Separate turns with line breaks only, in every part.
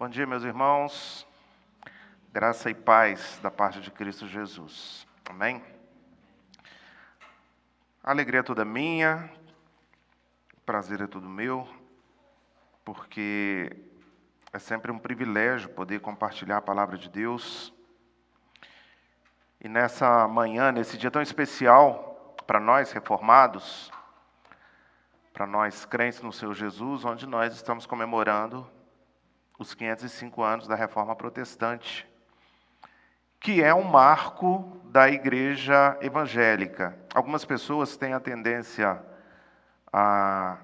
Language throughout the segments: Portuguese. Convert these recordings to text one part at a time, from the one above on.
Bom dia, meus irmãos. Graça e paz da parte de Cristo Jesus. Amém? A alegria é toda minha, o prazer é todo meu, porque é sempre um privilégio poder compartilhar a palavra de Deus. E nessa manhã, nesse dia tão especial, para nós reformados, para nós crentes no Senhor Jesus, onde nós estamos comemorando os 505 anos da Reforma Protestante, que é um marco da igreja evangélica. Algumas pessoas têm a tendência a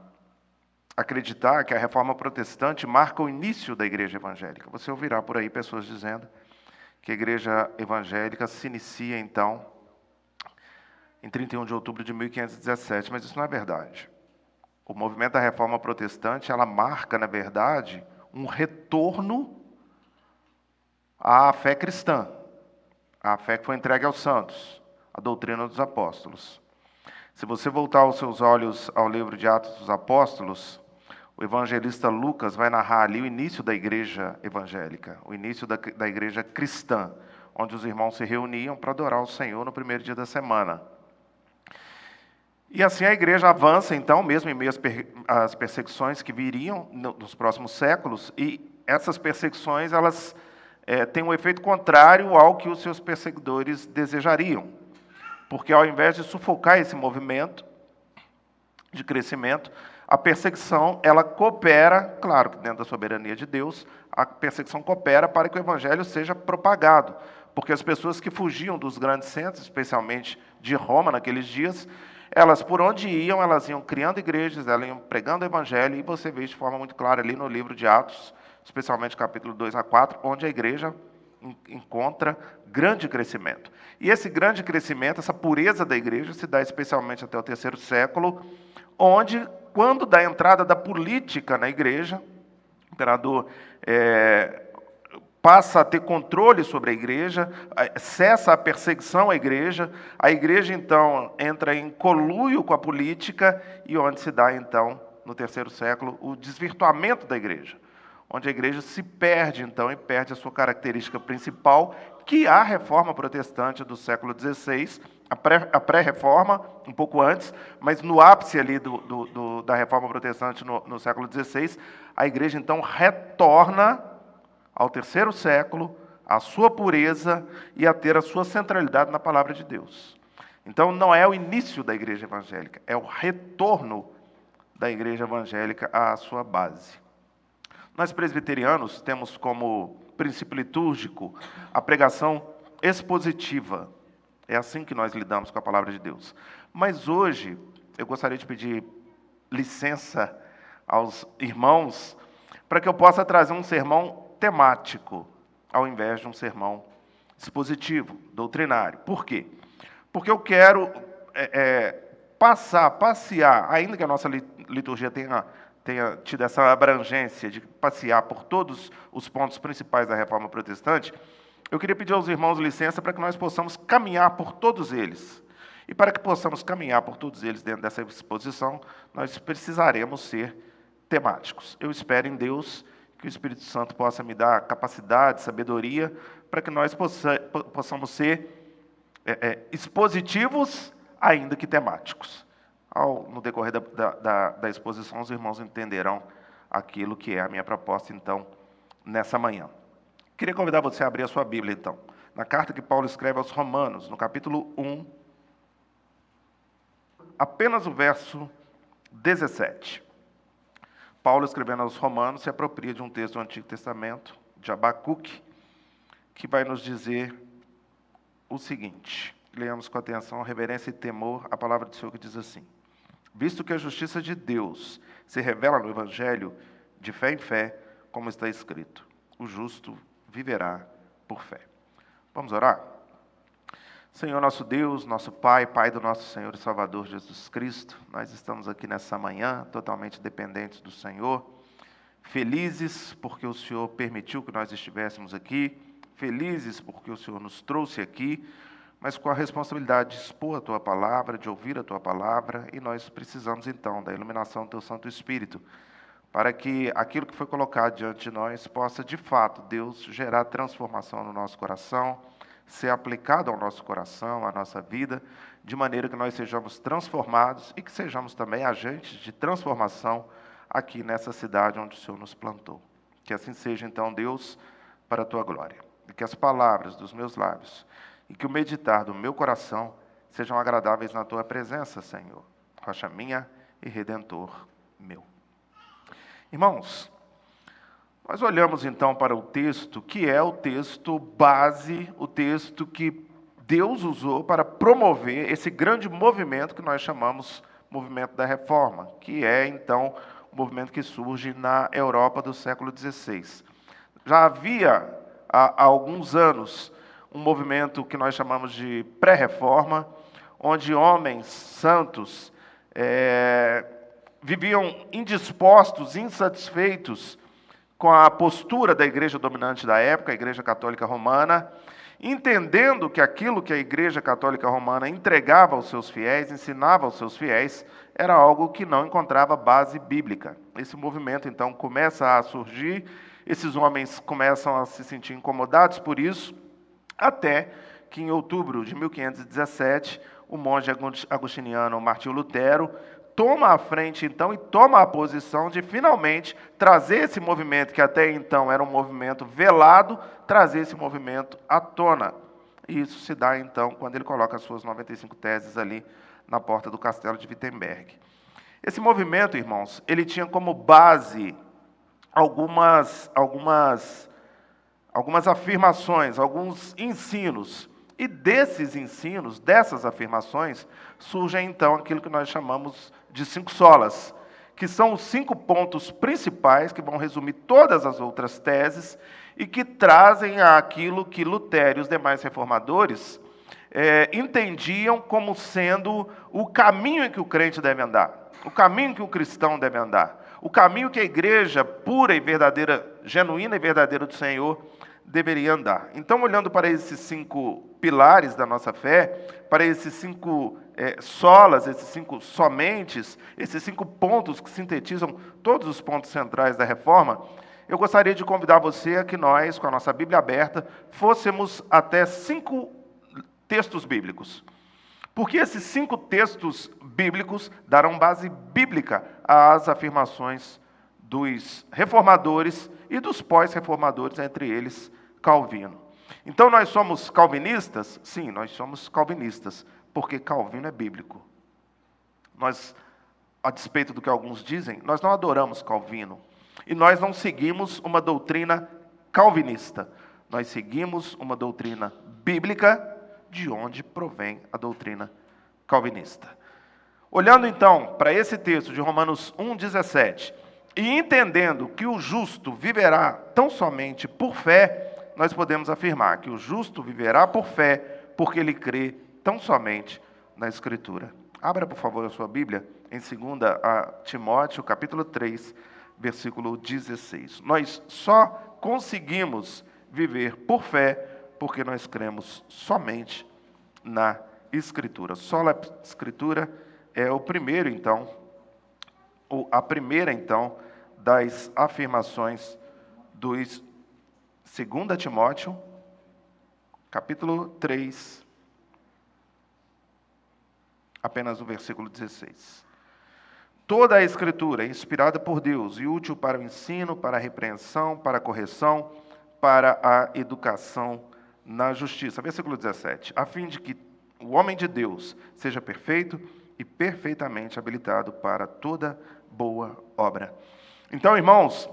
acreditar que a Reforma Protestante marca o início da igreja evangélica. Você ouvirá por aí pessoas dizendo que a igreja evangélica se inicia, então, em 31 de outubro de 1517, mas isso não é verdade. O movimento da Reforma Protestante, ela marca, na verdade, um retorno à fé cristã, à fé que foi entregue aos santos, a doutrina dos apóstolos. Se você voltar os seus olhos ao livro de Atos dos Apóstolos, o evangelista Lucas vai narrar ali o início da igreja evangélica, o início da igreja cristã, onde os irmãos se reuniam para adorar o Senhor no primeiro dia da semana. E assim a igreja avança, então, mesmo em meio às perseguições que viriam nos próximos séculos, e essas perseguições, elas têm um efeito contrário ao que os seus perseguidores desejariam. Porque ao invés de sufocar esse movimento de crescimento, a perseguição, ela coopera, claro que dentro da soberania de Deus, a perseguição coopera para que o evangelho seja propagado. Porque as pessoas que fugiam dos grandes centros, especialmente de Roma naqueles dias, elas, por onde iam, elas iam criando igrejas, elas iam pregando o evangelho, e você vê de forma muito clara ali no livro de Atos, especialmente capítulo 2 a 4, onde a igreja encontra grande crescimento. E esse grande crescimento, essa pureza da igreja, se dá especialmente até o terceiro século, onde, quando da entrada da política na igreja, o imperador passa a ter controle sobre a igreja, cessa a perseguição à igreja, a igreja, então, entra em conluio com a política, e onde se dá, então, no terceiro século, o desvirtuamento da igreja, onde a igreja se perde, então, e perde a sua característica principal, que a reforma protestante do século XVI, a pré-reforma, um pouco antes, mas no ápice ali da reforma protestante no século XVI, a igreja, então, retorna ao terceiro século, a sua pureza e a ter a sua centralidade na palavra de Deus. Então, não é o início da igreja evangélica, é o retorno da igreja evangélica à sua base. Nós presbiterianos temos como princípio litúrgico a pregação expositiva. É assim que nós lidamos com a palavra de Deus. Mas hoje, eu gostaria de pedir licença aos irmãos para que eu possa trazer um sermão temático, ao invés de um sermão expositivo, doutrinário. Por quê? Porque eu quero passear, ainda que a nossa liturgia tenha tido essa abrangência de passear por todos os pontos principais da Reforma Protestante, eu queria pedir aos irmãos licença para que nós possamos caminhar por todos eles. E para que possamos caminhar por todos eles dentro dessa exposição, nós precisaremos ser temáticos. Eu espero em Deus que o Espírito Santo possa me dar capacidade, sabedoria, para que nós possamos ser expositivos, ainda que temáticos. No decorrer da exposição, os irmãos entenderão aquilo que é a minha proposta, então, nessa manhã. Queria convidar você a abrir a sua Bíblia, então, na carta que Paulo escreve aos Romanos, no capítulo 1, apenas o verso 17. Paulo, escrevendo aos Romanos, se apropria de um texto do Antigo Testamento, de Abacuque, que vai nos dizer o seguinte. Leamos com atenção, reverência e temor, a palavra do Senhor que diz assim: visto que a justiça de Deus se revela no Evangelho, de fé em fé, como está escrito, o justo viverá por fé. Vamos orar? Senhor nosso Deus, nosso Pai, Pai do nosso Senhor e Salvador Jesus Cristo, nós estamos aqui nessa manhã, totalmente dependentes do Senhor, felizes porque o Senhor permitiu que nós estivéssemos aqui, felizes porque o Senhor nos trouxe aqui, mas com a responsabilidade de expor a Tua Palavra, de ouvir a Tua Palavra, e nós precisamos então da iluminação do Teu Santo Espírito, para que aquilo que foi colocado diante de nós possa, de fato, Deus, gerar transformação no nosso coração, ser aplicado ao nosso coração, à nossa vida, de maneira que nós sejamos transformados e que sejamos também agentes de transformação aqui nessa cidade onde o Senhor nos plantou. Que assim seja, então, Deus, para a Tua glória. E que as palavras dos meus lábios e que o meditar do meu coração sejam agradáveis na Tua presença, Senhor, rocha minha e Redentor meu. Irmãos, nós olhamos então para o texto, que é o texto base, o texto que Deus usou para promover esse grande movimento que nós chamamos movimento da Reforma, que é então o movimento que surge na Europa do século XVI. Já havia, há alguns anos, um movimento que nós chamamos de pré-reforma, onde homens santos viviam indispostos, insatisfeitos com a postura da igreja dominante da época, a Igreja Católica Romana, entendendo que aquilo que a Igreja Católica Romana entregava aos seus fiéis, ensinava aos seus fiéis, era algo que não encontrava base bíblica. Esse movimento, então, começa a surgir, esses homens começam a se sentir incomodados por isso, até que em outubro de 1517, o monge agostiniano Martinho Lutero toma a frente, então, e toma a posição de, finalmente, trazer esse movimento, que até então era um movimento velado, trazer esse movimento à tona. E isso se dá, então, quando ele coloca as suas 95 teses ali na porta do castelo de Wittenberg. Esse movimento, irmãos, ele tinha como base algumas afirmações, alguns ensinos. E desses ensinos, dessas afirmações, surgem, então, aquilo que nós chamamos de 5 solas, que são os 5 pontos principais que vão resumir todas as outras teses e que trazem aquilo que Lutero e os demais reformadores entendiam como sendo o caminho em que o crente deve andar, o caminho que o cristão deve andar, o caminho que a igreja pura e verdadeira, genuína e verdadeira do Senhor deveria andar. Então, olhando para esses 5 pilares da nossa fé, para esses 5 solas, esses 5 somentes, esses 5 pontos que sintetizam todos os pontos centrais da reforma, eu gostaria de convidar você a que nós, com a nossa Bíblia aberta, fôssemos até 5 textos bíblicos. Porque esses 5 textos bíblicos darão base bíblica às afirmações dos reformadores e dos pós-reformadores, entre eles Calvino. Então, nós somos calvinistas? Sim, nós somos calvinistas, porque Calvino é bíblico. Nós, a despeito do que alguns dizem, nós não adoramos Calvino. E nós não seguimos uma doutrina calvinista. Nós seguimos uma doutrina bíblica, de onde provém a doutrina calvinista. Olhando, então, para esse texto de Romanos 1,17, e entendendo que o justo viverá tão somente por fé, nós podemos afirmar que o justo viverá por fé, porque ele crê tão somente na Escritura. Abra, por favor, a sua Bíblia em 2 Timóteo, capítulo 3, versículo 16. Nós só conseguimos viver por fé, porque nós cremos somente na Escritura. Só a Escritura é o primeiro, então, ou a primeira, então, das afirmações dos 2 Timóteo, capítulo 3, apenas o versículo 16. Toda a Escritura é inspirada por Deus e útil para o ensino, para a repreensão, para a correção, para a educação na justiça. Versículo 17. A fim de que o homem de Deus seja perfeito e perfeitamente habilitado para toda boa obra. Então, irmãos,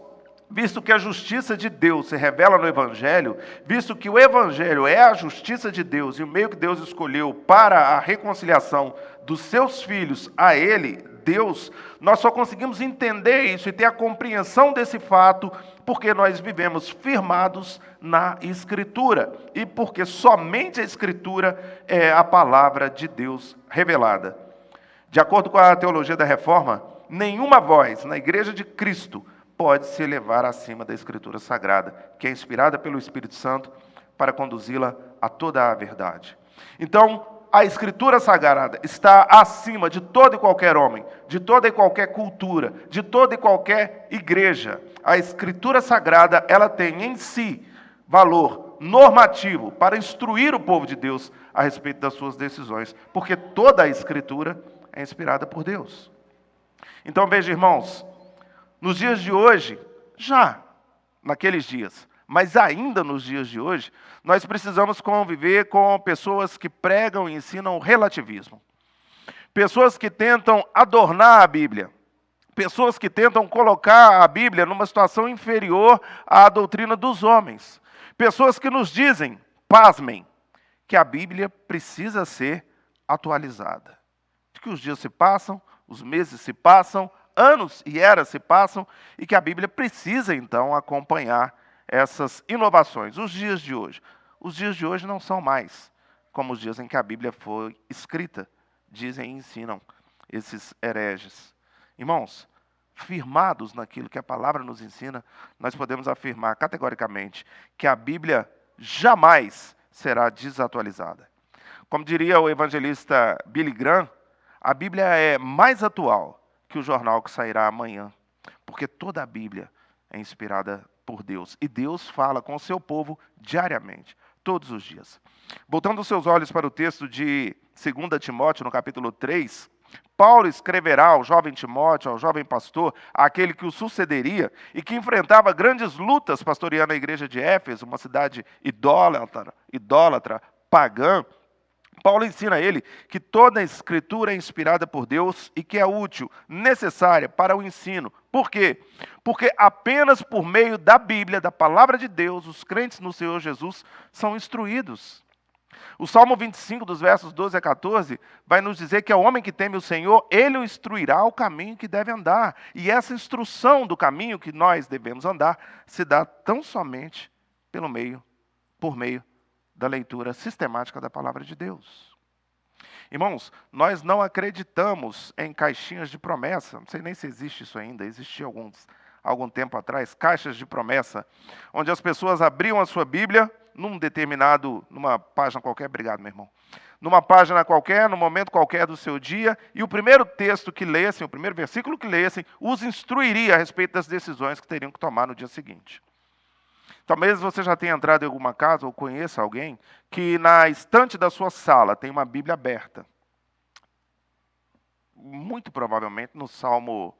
visto que a justiça de Deus se revela no Evangelho, visto que o Evangelho é a justiça de Deus e o meio que Deus escolheu para a reconciliação dos seus filhos a Ele, Deus, nós só conseguimos entender isso e ter a compreensão desse fato porque nós vivemos firmados na Escritura e porque somente a Escritura é a palavra de Deus revelada. De acordo com a teologia da Reforma, nenhuma voz na Igreja de Cristo pode se elevar acima da Escritura Sagrada, que é inspirada pelo Espírito Santo para conduzi-la a toda a verdade. Então, a Escritura Sagrada está acima de todo e qualquer homem, de toda e qualquer cultura, de toda e qualquer igreja. A Escritura Sagrada, ela tem em si valor normativo para instruir o povo de Deus a respeito das suas decisões, porque toda a Escritura é inspirada por Deus. Então veja, irmãos, nos dias de hoje, já naqueles dias, mas ainda nos dias de hoje, nós precisamos conviver com pessoas que pregam e ensinam o relativismo. Pessoas que tentam adornar a Bíblia. Pessoas que tentam colocar a Bíblia numa situação inferior à doutrina dos homens. Pessoas que nos dizem, pasmem, que a Bíblia precisa ser atualizada. De que os dias se passam, os meses se passam, anos e eras se passam, e que a Bíblia precisa, então, acompanhar essas inovações. Os dias de hoje não são mais como os dias em que a Bíblia foi escrita, dizem e ensinam esses hereges. Irmãos, firmados naquilo que a palavra nos ensina, nós podemos afirmar categoricamente que a Bíblia jamais será desatualizada. Como diria o evangelista Billy Graham, a Bíblia é mais atual que o jornal que sairá amanhã, porque toda a Bíblia é inspirada por Deus, e Deus fala com o seu povo diariamente, todos os dias. Voltando os seus olhos para o texto de 2 Timóteo, no capítulo 3, Paulo escreverá ao jovem Timóteo, ao jovem pastor, àquele que o sucederia e que enfrentava grandes lutas pastoreando a igreja de Éfeso, uma cidade idólatra, pagã. Paulo ensina a ele que toda a Escritura é inspirada por Deus e que é útil, necessária para o ensino. Por quê? Porque apenas por meio da Bíblia, da palavra de Deus, os crentes no Senhor Jesus são instruídos. O Salmo 25, dos versos 12 a 14, vai nos dizer que ao homem que teme o Senhor, ele o instruirá o caminho que deve andar. E essa instrução do caminho que nós devemos andar se dá tão somente por meio da leitura sistemática da palavra de Deus. Irmãos, nós não acreditamos em caixinhas de promessa. Não sei nem se existe isso ainda. Existia algum tempo atrás, caixas de promessa, onde as pessoas abriam a sua Bíblia numa página qualquer, obrigado, meu irmão, numa página qualquer, num momento qualquer do seu dia, e o primeiro texto que lessem, o primeiro versículo que lessem, os instruiria a respeito das decisões que teriam que tomar no dia seguinte. Talvez você já tenha entrado em alguma casa ou conheça alguém que na estante da sua sala tem uma Bíblia aberta. Muito provavelmente no Salmo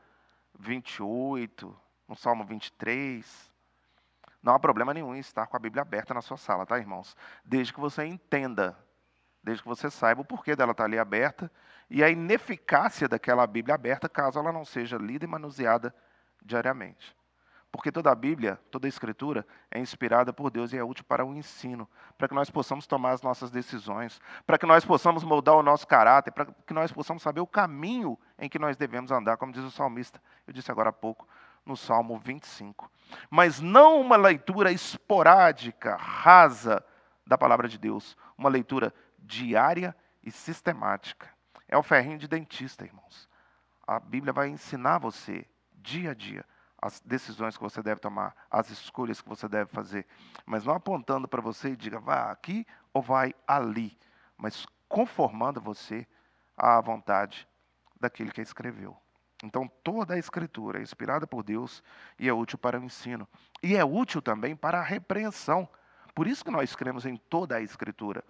28, no Salmo 23. Não há problema nenhum em estar com a Bíblia aberta na sua sala, tá, irmãos? Desde que você entenda, desde que você saiba o porquê dela estar ali aberta e a ineficácia daquela Bíblia aberta caso ela não seja lida e manuseada diariamente. Porque toda a Bíblia, toda a Escritura é inspirada por Deus e é útil para o ensino, para que nós possamos tomar as nossas decisões, para que nós possamos moldar o nosso caráter, para que nós possamos saber o caminho em que nós devemos andar, como diz o salmista, eu disse agora há pouco, no Salmo 25. Mas não uma leitura esporádica, rasa da palavra de Deus, uma leitura diária e sistemática. É o ferrinho de dentista, irmãos. A Bíblia vai ensinar você, dia a dia, as decisões que você deve tomar, as escolhas que você deve fazer, mas não apontando para você e diga, vá aqui ou vai ali, mas conformando você à vontade daquele que a escreveu. Então, toda a Escritura é inspirada por Deus e é útil para o ensino. E é útil também para a repreensão. Por isso que nós cremos em toda a Escritura.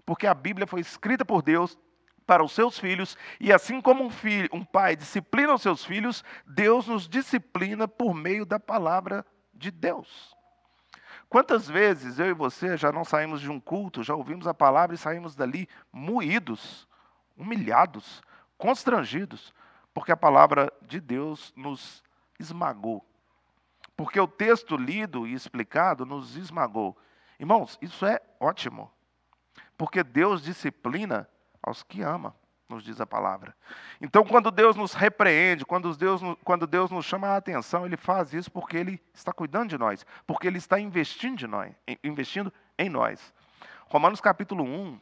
Porque a Bíblia foi escrita por Deus para os seus filhos, e assim como um pai disciplina os seus filhos, Deus nos disciplina por meio da palavra de Deus. Quantas vezes eu e você já não saímos de um culto, já ouvimos a palavra e saímos dali moídos, humilhados, constrangidos, porque a palavra de Deus nos esmagou. Porque o texto lido e explicado nos esmagou. Irmãos, isso é ótimo, porque Deus disciplina aos que ama, nos diz a palavra. Então, quando Deus nos repreende, quando Deus nos chama a atenção, Ele faz isso porque Ele está cuidando de nós, porque Ele está investindo em nós. Romanos capítulo 1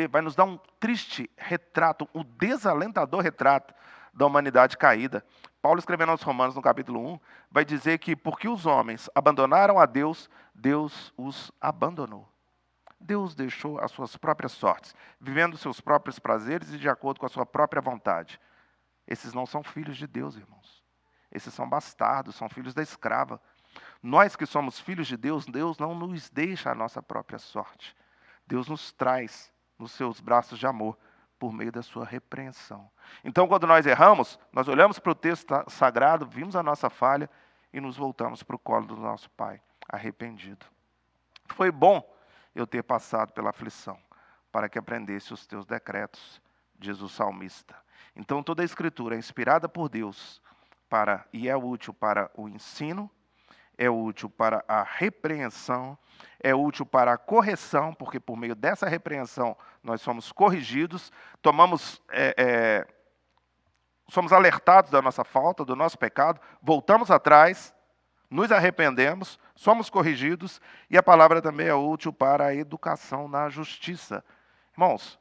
vai nos dar um triste retrato, um desalentador retrato da humanidade caída. Paulo, escrevendo aos Romanos no capítulo 1, vai dizer que porque os homens abandonaram a Deus, Deus os abandonou. Deus deixou as suas próprias sortes, vivendo seus próprios prazeres e de acordo com a sua própria vontade. Esses não são filhos de Deus, irmãos. Esses são bastardos, são filhos da escrava. Nós que somos filhos de Deus, Deus não nos deixa a nossa própria sorte. Deus nos traz nos seus braços de amor por meio da sua repreensão. Então, quando nós erramos, nós olhamos para o texto sagrado, vimos a nossa falha e nos voltamos para o colo do nosso Pai, arrependido. Foi bom eu ter passado pela aflição, para que aprendesse os teus decretos, diz o salmista. Então, toda a Escritura é inspirada por Deus e é útil para o ensino, é útil para a repreensão, é útil para a correção, porque por meio dessa repreensão nós somos corrigidos, somos alertados da nossa falta, do nosso pecado, voltamos atrás, nos arrependemos, somos corrigidos, e a palavra também é útil para a educação na justiça. Irmãos,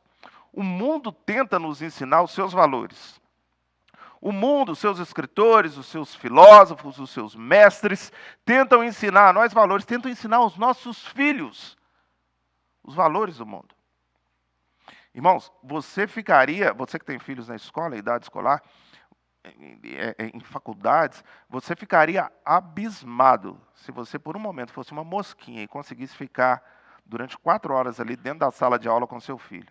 o mundo tenta nos ensinar os seus valores. O mundo, os seus escritores, os seus filósofos, os seus mestres, tentam ensinar a nós valores, tentam ensinar aos nossos filhos os valores do mundo. Irmãos, você que tem filhos na escola, idade escolar, em faculdades, você ficaria abismado se você por um momento fosse uma mosquinha e conseguisse ficar durante 4 horas ali dentro da sala de aula com seu filho.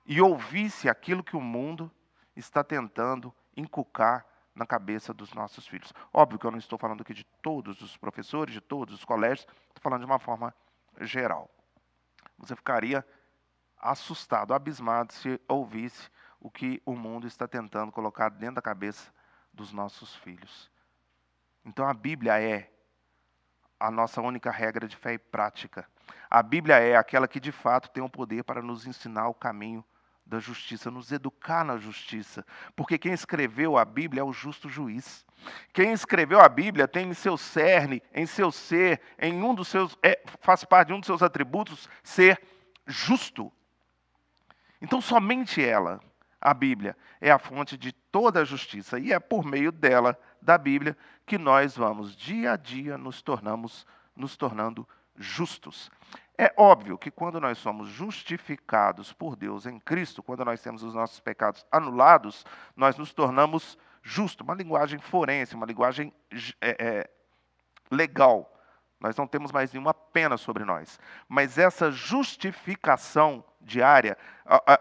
E ouvisse aquilo que o mundo está tentando inculcar na cabeça dos nossos filhos. Óbvio que eu não estou falando aqui de todos os professores, de todos os colégios, estou falando de uma forma geral. Você ficaria assustado, abismado, se ouvisse o que o mundo está tentando colocar dentro da cabeça dos nossos filhos. Então a Bíblia é a nossa única regra de fé e prática. A Bíblia é aquela que de fato tem o poder para nos ensinar o caminho da justiça, nos educar na justiça. Porque quem escreveu a Bíblia é o justo juiz. Quem escreveu a Bíblia tem em seu cerne, em seu ser, faz parte de um dos seus atributos, ser justo. Então somente ela, a Bíblia, é a fonte de toda a justiça. E é por meio dela, da Bíblia, que nós vamos dia a dia nos tornando justos. É óbvio que quando nós somos justificados por Deus em Cristo, quando nós temos os nossos pecados anulados, nós nos tornamos justos. Uma linguagem forense, uma linguagem legal. Nós não temos mais nenhuma pena sobre nós. Mas essa justificação diária,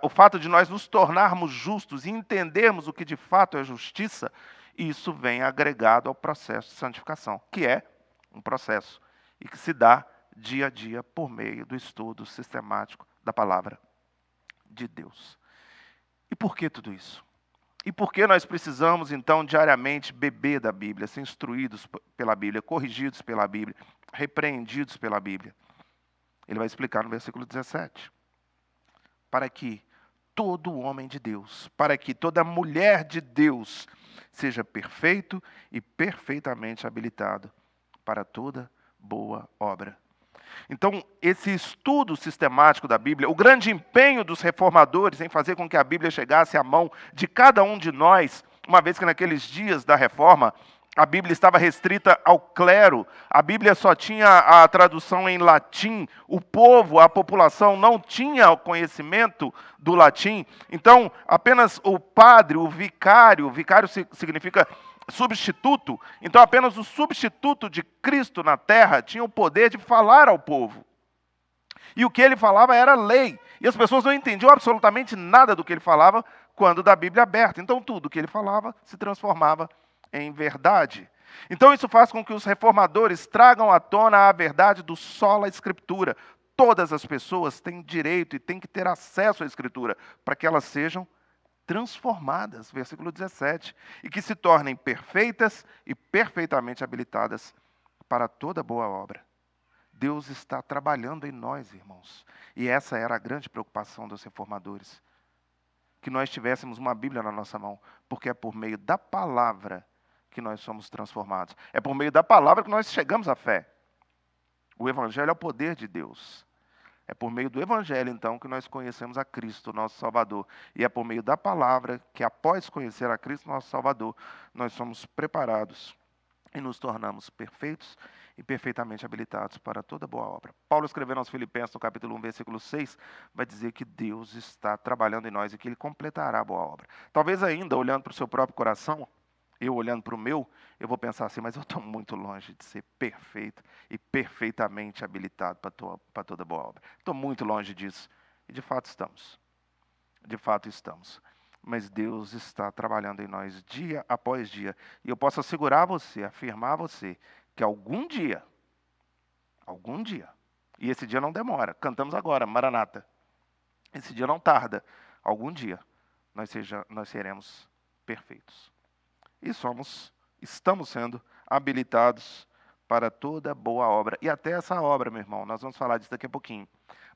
o fato de nós nos tornarmos justos e entendermos o que de fato é justiça, isso vem agregado ao processo de santificação, que é um processo e que se dá dia a dia por meio do estudo sistemático da palavra de Deus. E por que tudo isso? E por que nós precisamos, então, diariamente beber da Bíblia, ser instruídos pela Bíblia, corrigidos pela Bíblia, repreendidos pela Bíblia? Ele vai explicar no versículo 17. Para que todo homem de Deus, para que toda mulher de Deus seja perfeito e perfeitamente habilitado para toda boa obra. Então, esse estudo sistemático da Bíblia, o grande empenho dos reformadores em fazer com que a Bíblia chegasse à mão de cada um de nós, uma vez que naqueles dias da Reforma, a Bíblia estava restrita ao clero, a Bíblia só tinha a tradução em latim, o povo, a população não tinha o conhecimento do latim, então apenas o padre, o vicário significa substituto, então apenas o substituto de Cristo na terra tinha o poder de falar ao povo. E o que ele falava era lei, e as pessoas não entendiam absolutamente nada do que ele falava quando da Bíblia aberta, então tudo que ele falava se transformava em verdade. Então isso faz com que os reformadores tragam à tona a verdade do sola Escritura. Todas as pessoas têm direito e têm que ter acesso à Escritura, para que elas sejam transformadas, versículo 17, e que se tornem perfeitas e perfeitamente habilitadas para toda boa obra. Deus está trabalhando em nós, irmãos, e essa era a grande preocupação dos reformadores, que nós tivéssemos uma Bíblia na nossa mão, porque é por meio da palavra que nós somos transformados. É por meio da palavra que nós chegamos à fé. O Evangelho é o poder de Deus. É por meio do Evangelho, então, que nós conhecemos a Cristo, nosso Salvador. E é por meio da palavra que, após conhecer a Cristo, nosso Salvador, nós somos preparados e nos tornamos perfeitos e perfeitamente habilitados para toda boa obra. Paulo, escrevendo aos Filipenses, no capítulo 1, versículo 6, vai dizer que Deus está trabalhando em nós e que Ele completará a boa obra. Talvez ainda, olhando para o seu próprio coração, eu olhando para o meu, eu vou pensar assim, mas eu estou muito longe de ser perfeito e perfeitamente habilitado para toda boa obra. Estou muito longe disso. E de fato estamos. De fato estamos. Mas Deus está trabalhando em nós dia após dia. E eu posso assegurar você, afirmar a você, que algum dia, e esse dia não demora, cantamos agora, Maranata, esse dia não tarda, algum dia nós seremos perfeitos. E estamos sendo habilitados para toda boa obra. E até essa obra, meu irmão, nós vamos falar disso daqui a pouquinho,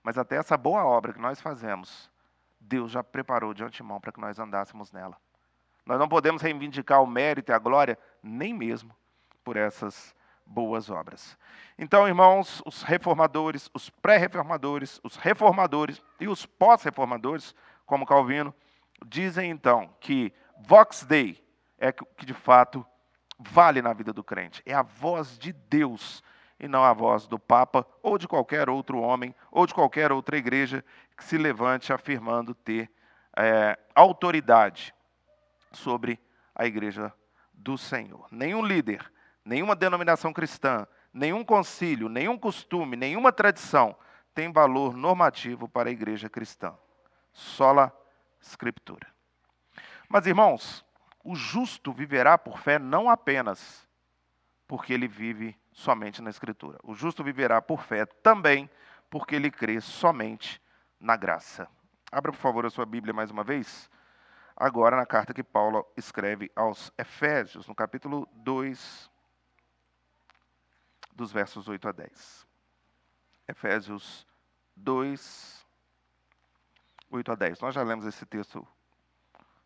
mas até essa boa obra que nós fazemos, Deus já preparou de antemão para que nós andássemos nela. Nós não podemos reivindicar o mérito e a glória, nem mesmo por essas boas obras. Então, irmãos, os reformadores, os pré-reformadores, os reformadores e os pós-reformadores, como Calvino, dizem então que Vox Dei é que de fato vale na vida do crente. É a voz de Deus e não a voz do Papa ou de qualquer outro homem ou de qualquer outra igreja que se levante afirmando ter autoridade sobre a igreja do Senhor. Nenhum líder, nenhuma denominação cristã, nenhum concílio, nenhum costume, nenhuma tradição tem valor normativo para a igreja cristã. Sola Scriptura. Mas, irmãos, o justo viverá por fé não apenas porque ele vive somente na Escritura. O justo viverá por fé também porque ele crê somente na graça. Abra, por favor, a sua Bíblia mais uma vez. Agora na carta que Paulo escreve aos Efésios, no capítulo 2, dos versos 8 a 10. Efésios 2, 8 a 10. Nós já lemos esse texto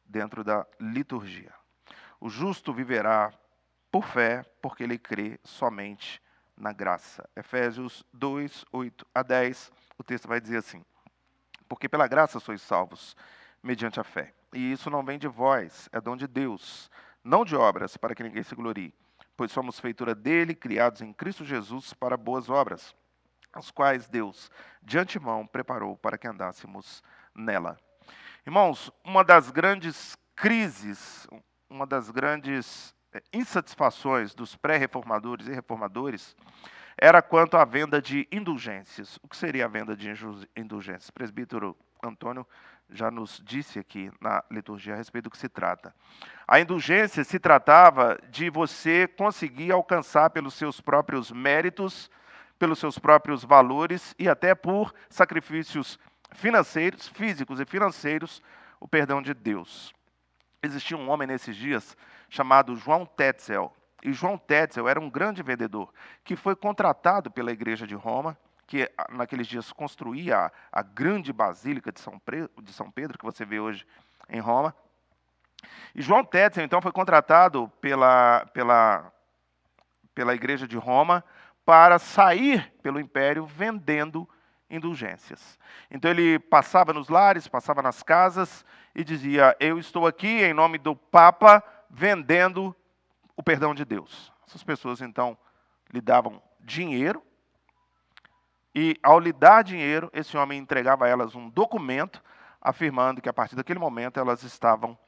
dentro da liturgia. O justo viverá por fé, porque ele crê somente na graça. Efésios 2, 8 a 10, o texto vai dizer assim: porque pela graça sois salvos, mediante a fé. E isso não vem de vós, é dom de Deus, não de obras, para que ninguém se glorie. Pois somos feitura dele, criados em Cristo Jesus para boas obras, as quais Deus, de antemão, preparou para que andássemos nela. Irmãos, uma das grandes crises, uma das grandes insatisfações dos pré-reformadores e reformadores era quanto à venda de indulgências. O que seria a venda de indulgências? O presbítero Antônio já nos disse aqui na liturgia a respeito do que se trata. A indulgência se tratava de você conseguir alcançar pelos seus próprios méritos, pelos seus próprios valores e até por sacrifícios financeiros, físicos e financeiros, o perdão de Deus. Existia um homem nesses dias chamado João Tetzel. E João Tetzel era um grande vendedor que foi contratado pela igreja de Roma, que naqueles dias construía a grande basílica de São Pedro, que você vê hoje em Roma. E João Tetzel, então, foi contratado pela igreja de Roma para sair pelo império vendendo indulgências. Então ele passava nos lares, passava nas casas e dizia: eu estou aqui em nome do Papa vendendo o perdão de Deus. Essas pessoas então lhe davam dinheiro e ao lhe dar dinheiro, esse homem entregava a elas um documento afirmando que a partir daquele momento elas estavam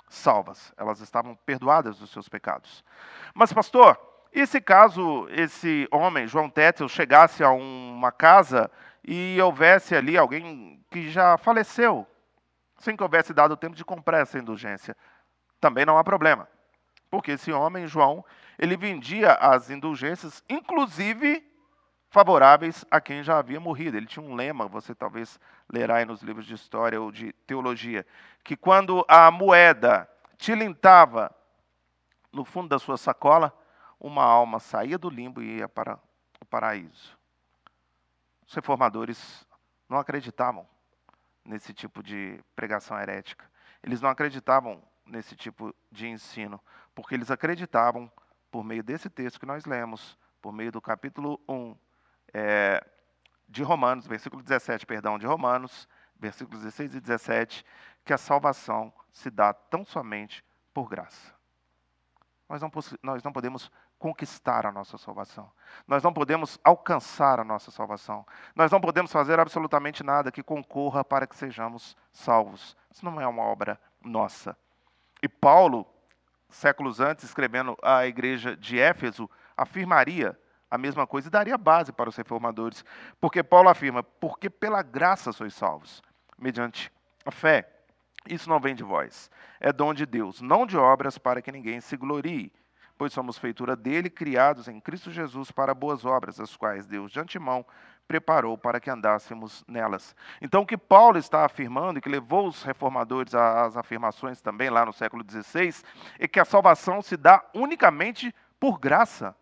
salvas, elas estavam perdoadas dos seus pecados. Mas pastor, e se caso esse homem, João Tetzel, chegasse a uma casa e houvesse ali alguém que já faleceu, sem que houvesse dado tempo de comprar essa indulgência? Também não há problema, porque esse homem, João, ele vendia as indulgências, inclusive favoráveis a quem já havia morrido. Ele tinha um lema, você talvez lerá aí nos livros de história ou de teologia, que quando a moeda tilintava no fundo da sua sacola, uma alma saía do limbo e ia para o paraíso. Os reformadores não acreditavam nesse tipo de pregação herética. Eles não acreditavam nesse tipo de ensino, porque eles acreditavam, por meio desse texto que nós lemos, por meio do capítulo 1 de Romanos, versículo 17, perdão, de Romanos, versículos 16 e 17, que a salvação se dá tão somente por graça. Nós não podemos conquistar a nossa salvação. Nós não podemos alcançar a nossa salvação. Nós não podemos fazer absolutamente nada que concorra para que sejamos salvos. Isso não é uma obra nossa. E Paulo, séculos antes, escrevendo à igreja de Éfeso, afirmaria a mesma coisa e daria base para os reformadores. Porque Paulo afirma, porque pela graça sois salvos, mediante a fé. Isso não vem de vós, é dom de Deus, não de obras para que ninguém se glorie, pois somos feitura dele, criados em Cristo Jesus para boas obras, as quais Deus de antemão preparou para que andássemos nelas. Então o que Paulo está afirmando, e que levou os reformadores às afirmações também lá no século XVI, é que a salvação se dá unicamente por graça.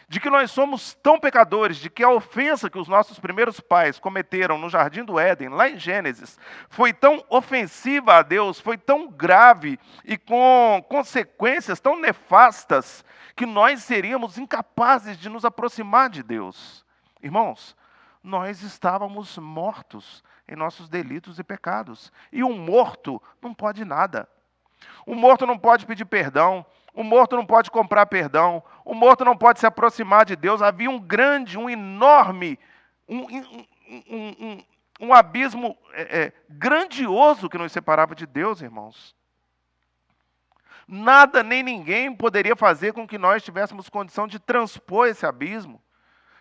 De que nós somos tão pecadores, de que a ofensa que os nossos primeiros pais cometeram no Jardim do Éden, lá em Gênesis, foi tão ofensiva a Deus, foi tão grave e com consequências tão nefastas, que nós seríamos incapazes de nos aproximar de Deus. Irmãos, nós estávamos mortos em nossos delitos e pecados. E um morto não pode nada. O morto não pode pedir perdão. O morto não pode comprar perdão. O morto não pode se aproximar de Deus. Havia um grande, um enorme, um abismo grandioso que nos separava de Deus, irmãos. Nada nem ninguém poderia fazer com que nós tivéssemos condição de transpor esse abismo,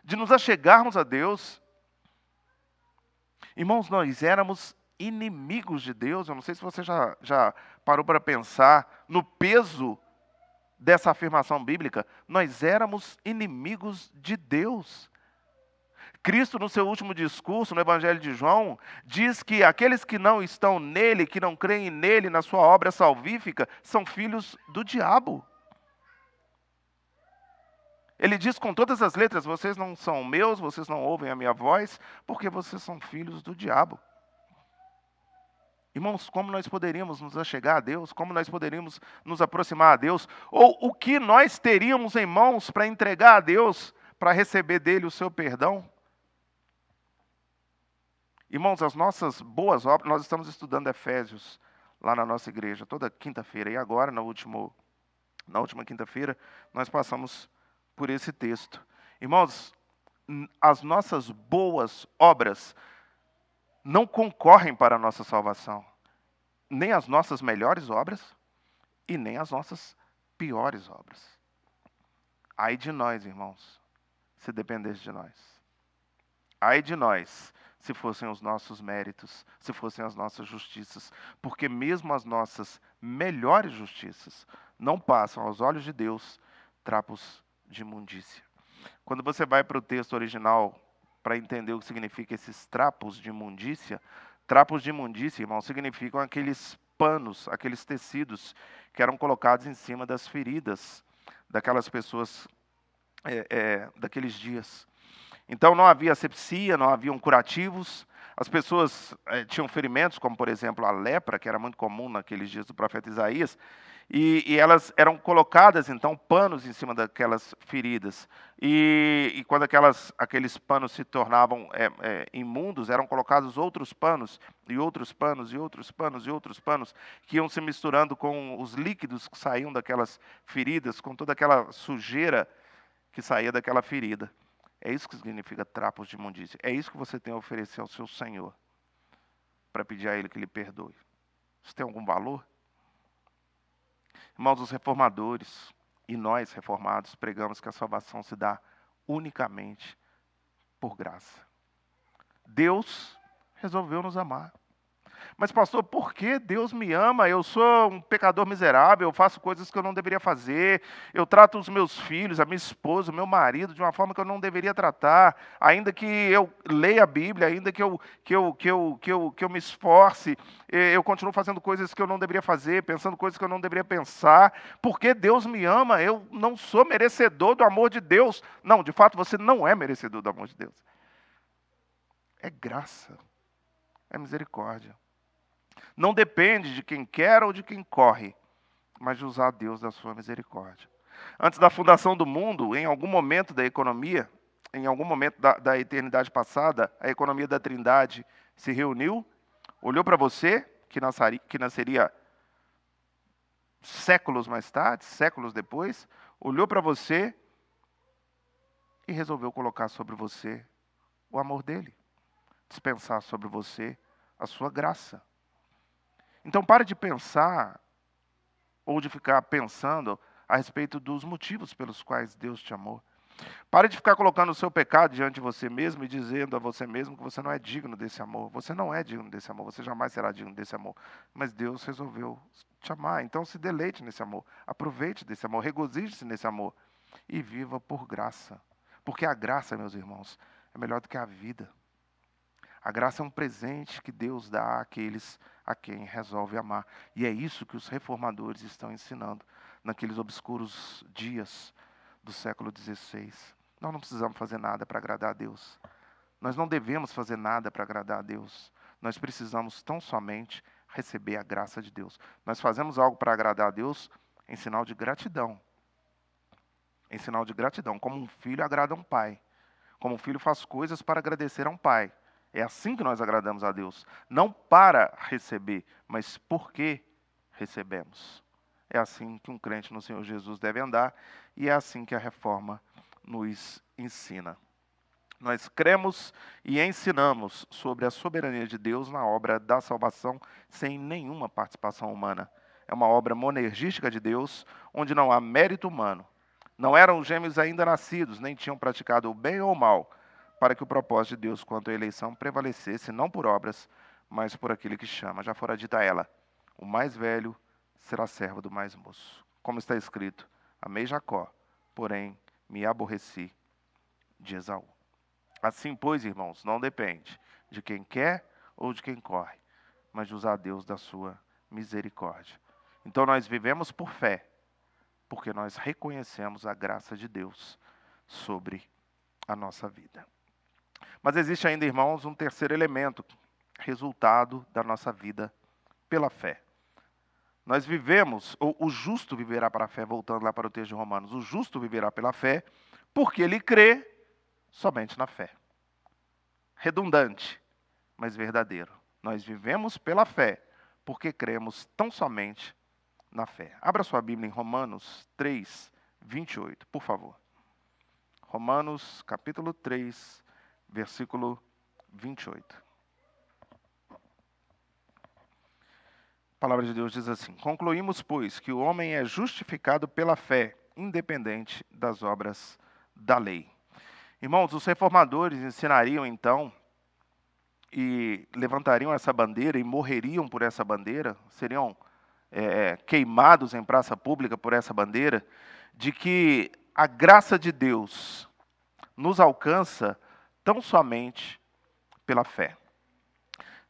de nos achegarmos a Deus. Irmãos, nós éramos inimigos de Deus. Eu não sei se você já parou para pensar no peso dessa afirmação bíblica. Nós éramos inimigos de Deus. Cristo, no seu último discurso, no Evangelho de João, diz que aqueles que não estão nele, que não creem nele, na sua obra salvífica, são filhos do diabo. Ele diz com todas as letras, vocês não são meus, vocês não ouvem a minha voz, porque vocês são filhos do diabo. Irmãos, como nós poderíamos nos achegar a Deus? Como nós poderíamos nos aproximar a Deus? Ou o que nós teríamos em mãos para entregar a Deus, para receber dele o seu perdão? Irmãos, as nossas boas obras, nós estamos estudando Efésios lá na nossa igreja, toda quinta-feira. E agora, na última quinta-feira, nós passamos por esse texto. Irmãos, as nossas boas obras não concorrem para a nossa salvação. Nem as nossas melhores obras e nem as nossas piores obras. Ai de nós, irmãos, se dependesse de nós. Ai de nós, se fossem os nossos méritos, se fossem as nossas justiças. Porque mesmo as nossas melhores justiças não passam aos olhos de Deus trapos de imundícia. Quando você vai para o texto original para entender o que significa esses trapos de imundícia, irmão, significam aqueles panos, aqueles tecidos que eram colocados em cima das feridas daquelas pessoas daqueles dias. Então não havia asepsia, não haviam curativos, as pessoas tinham ferimentos, como por exemplo a lepra, que era muito comum naqueles dias do profeta Isaías, e elas eram colocadas, então, panos em cima daquelas feridas. E quando aqueles panos se tornavam imundos, eram colocados outros panos, e outros panos, e outros panos, e outros panos, que iam se misturando com os líquidos que saíam daquelas feridas, com toda aquela sujeira que saía daquela ferida. É isso que significa trapos de imundícia. É isso que você tem a oferecer ao seu Senhor, para pedir a Ele que lhe perdoe. Isso tem algum valor? Irmãos, os reformadores e nós reformados pregamos que a salvação se dá unicamente por graça. Deus resolveu nos amar. Mas pastor, por que Deus me ama? Eu sou um pecador miserável, eu faço coisas que eu não deveria fazer, eu trato os meus filhos, a minha esposa, o meu marido de uma forma que eu não deveria tratar, ainda que eu leia a Bíblia, ainda que eu me esforce, eu continuo fazendo coisas que eu não deveria fazer, pensando coisas que eu não deveria pensar. Por que Deus me ama? Eu não sou merecedor do amor de Deus. Não, de fato você não é merecedor do amor de Deus. É graça, é misericórdia. Não depende de quem quer ou de quem corre, mas de usar Deus da sua misericórdia. Antes da fundação do mundo, em algum momento da economia, em algum momento da eternidade passada, a economia da Trindade se reuniu, olhou para você, que nasceria séculos mais tarde, séculos depois, olhou para você e resolveu colocar sobre você o amor dele, dispensar sobre você a sua graça. Então pare de pensar ou de ficar pensando a respeito dos motivos pelos quais Deus te amou. Pare de ficar colocando o seu pecado diante de você mesmo e dizendo a você mesmo que você não é digno desse amor. Você não é digno desse amor, você jamais será digno desse amor. Mas Deus resolveu te amar, então se deleite nesse amor, aproveite desse amor, regozije-se nesse amor e viva por graça. Porque a graça, meus irmãos, é melhor do que a vida. A graça é um presente que Deus dá àqueles a quem resolve amar. E é isso que os reformadores estão ensinando naqueles obscuros dias do século XVI. Nós não precisamos fazer nada para agradar a Deus. Nós não devemos fazer nada para agradar a Deus. Nós precisamos tão somente receber a graça de Deus. Nós fazemos algo para agradar a Deus em sinal de gratidão. Em sinal de gratidão, como um filho agrada a um pai. Como um filho faz coisas para agradecer a um pai. É assim que nós agradamos a Deus. Não para receber, mas porque recebemos. É assim que um crente no Senhor Jesus deve andar e é assim que a reforma nos ensina. Nós cremos e ensinamos sobre a soberania de Deus na obra da salvação sem nenhuma participação humana. É uma obra monergística de Deus, onde não há mérito humano. Não eram gêmeos ainda nascidos, nem tinham praticado o bem ou o mal, para que o propósito de Deus quanto à eleição prevalecesse, não por obras, mas por aquele que chama. Já fora dita ela, o mais velho será servo do mais moço. Como está escrito, amei Jacó, porém me aborreci de Esaú. Assim, pois, irmãos, não depende de quem quer ou de quem corre, mas de usar Deus da sua misericórdia. Então nós vivemos por fé, porque nós reconhecemos a graça de Deus sobre a nossa vida. Mas existe ainda, irmãos, um terceiro elemento, resultado da nossa vida pela fé. Nós vivemos, ou o justo viverá para a fé, voltando lá para o texto de Romanos, o justo viverá pela fé, porque ele crê somente na fé. Redundante, mas verdadeiro. Nós vivemos pela fé, porque cremos tão somente na fé. Abra sua Bíblia em Romanos 3, 28, por favor. Romanos, capítulo 3, versículo 28. A palavra de Deus diz assim: concluímos, pois, que o homem é justificado pela fé, independente das obras da lei. Irmãos, os reformadores ensinariam então, e levantariam essa bandeira e morreriam por essa bandeira, seriam queimados em praça pública por essa bandeira, de que a graça de Deus nos alcança tão somente pela fé.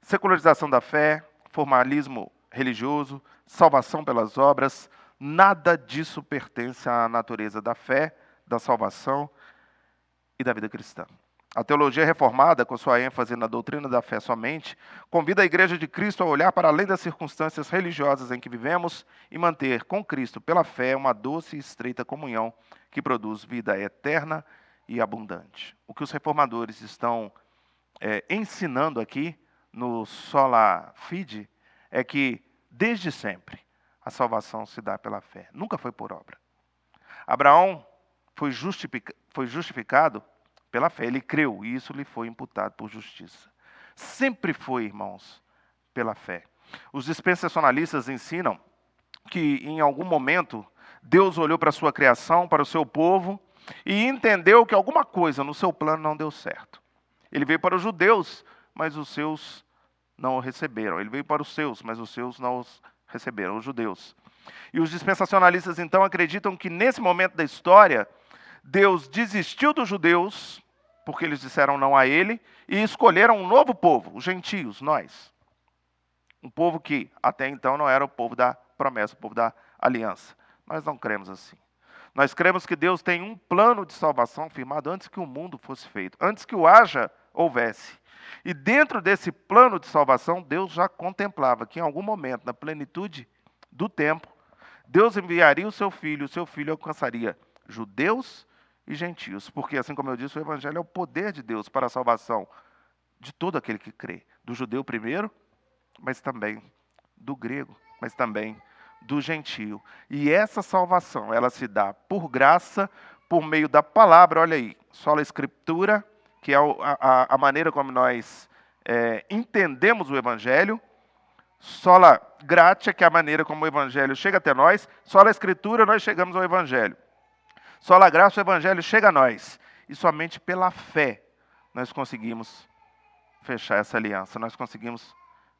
Secularização da fé, formalismo religioso, salvação pelas obras, nada disso pertence à natureza da fé, da salvação e da vida cristã. A teologia reformada, com sua ênfase na doutrina da fé somente, convida a Igreja de Cristo a olhar para além das circunstâncias religiosas em que vivemos e manter com Cristo, pela fé, uma doce e estreita comunhão que produz vida eterna e abundante. O que os reformadores estão ensinando aqui no Sola Fide é que, desde sempre, a salvação se dá pela fé. Nunca foi por obra. Abraão foi justificado pela fé. Ele creu e isso lhe foi imputado por justiça. Sempre foi, irmãos, pela fé. Os dispensacionalistas ensinam que, em algum momento, Deus olhou para a sua criação, para o seu povo, e entendeu que alguma coisa no seu plano não deu certo. Ele veio para os judeus, mas os seus não o receberam. Ele veio para os seus, mas os seus não os receberam, os judeus. E os dispensacionalistas, então, acreditam que, nesse momento da história, Deus desistiu dos judeus, porque eles disseram não a ele, e escolheram um novo povo, os gentios, nós. Um povo que, até então, não era o povo da promessa, o povo da aliança. Nós não cremos assim. Nós cremos que Deus tem um plano de salvação firmado antes que o mundo fosse feito, antes que o houvesse. E dentro desse plano de salvação, Deus já contemplava que em algum momento, na plenitude do tempo, Deus enviaria o seu filho alcançaria judeus e gentios. Porque, assim como eu disse, o evangelho é o poder de Deus para a salvação de todo aquele que crê. Do judeu primeiro, mas também do grego, mas também do gentio. E essa salvação, ela se dá por graça, por meio da palavra, olha aí, sola escritura, que é a maneira como nós entendemos o Evangelho, sola gratia, que é a maneira como o Evangelho chega até nós, sola escritura, nós chegamos ao Evangelho. Sola graça, o Evangelho chega a nós. E somente pela fé nós conseguimos fechar essa aliança, nós conseguimos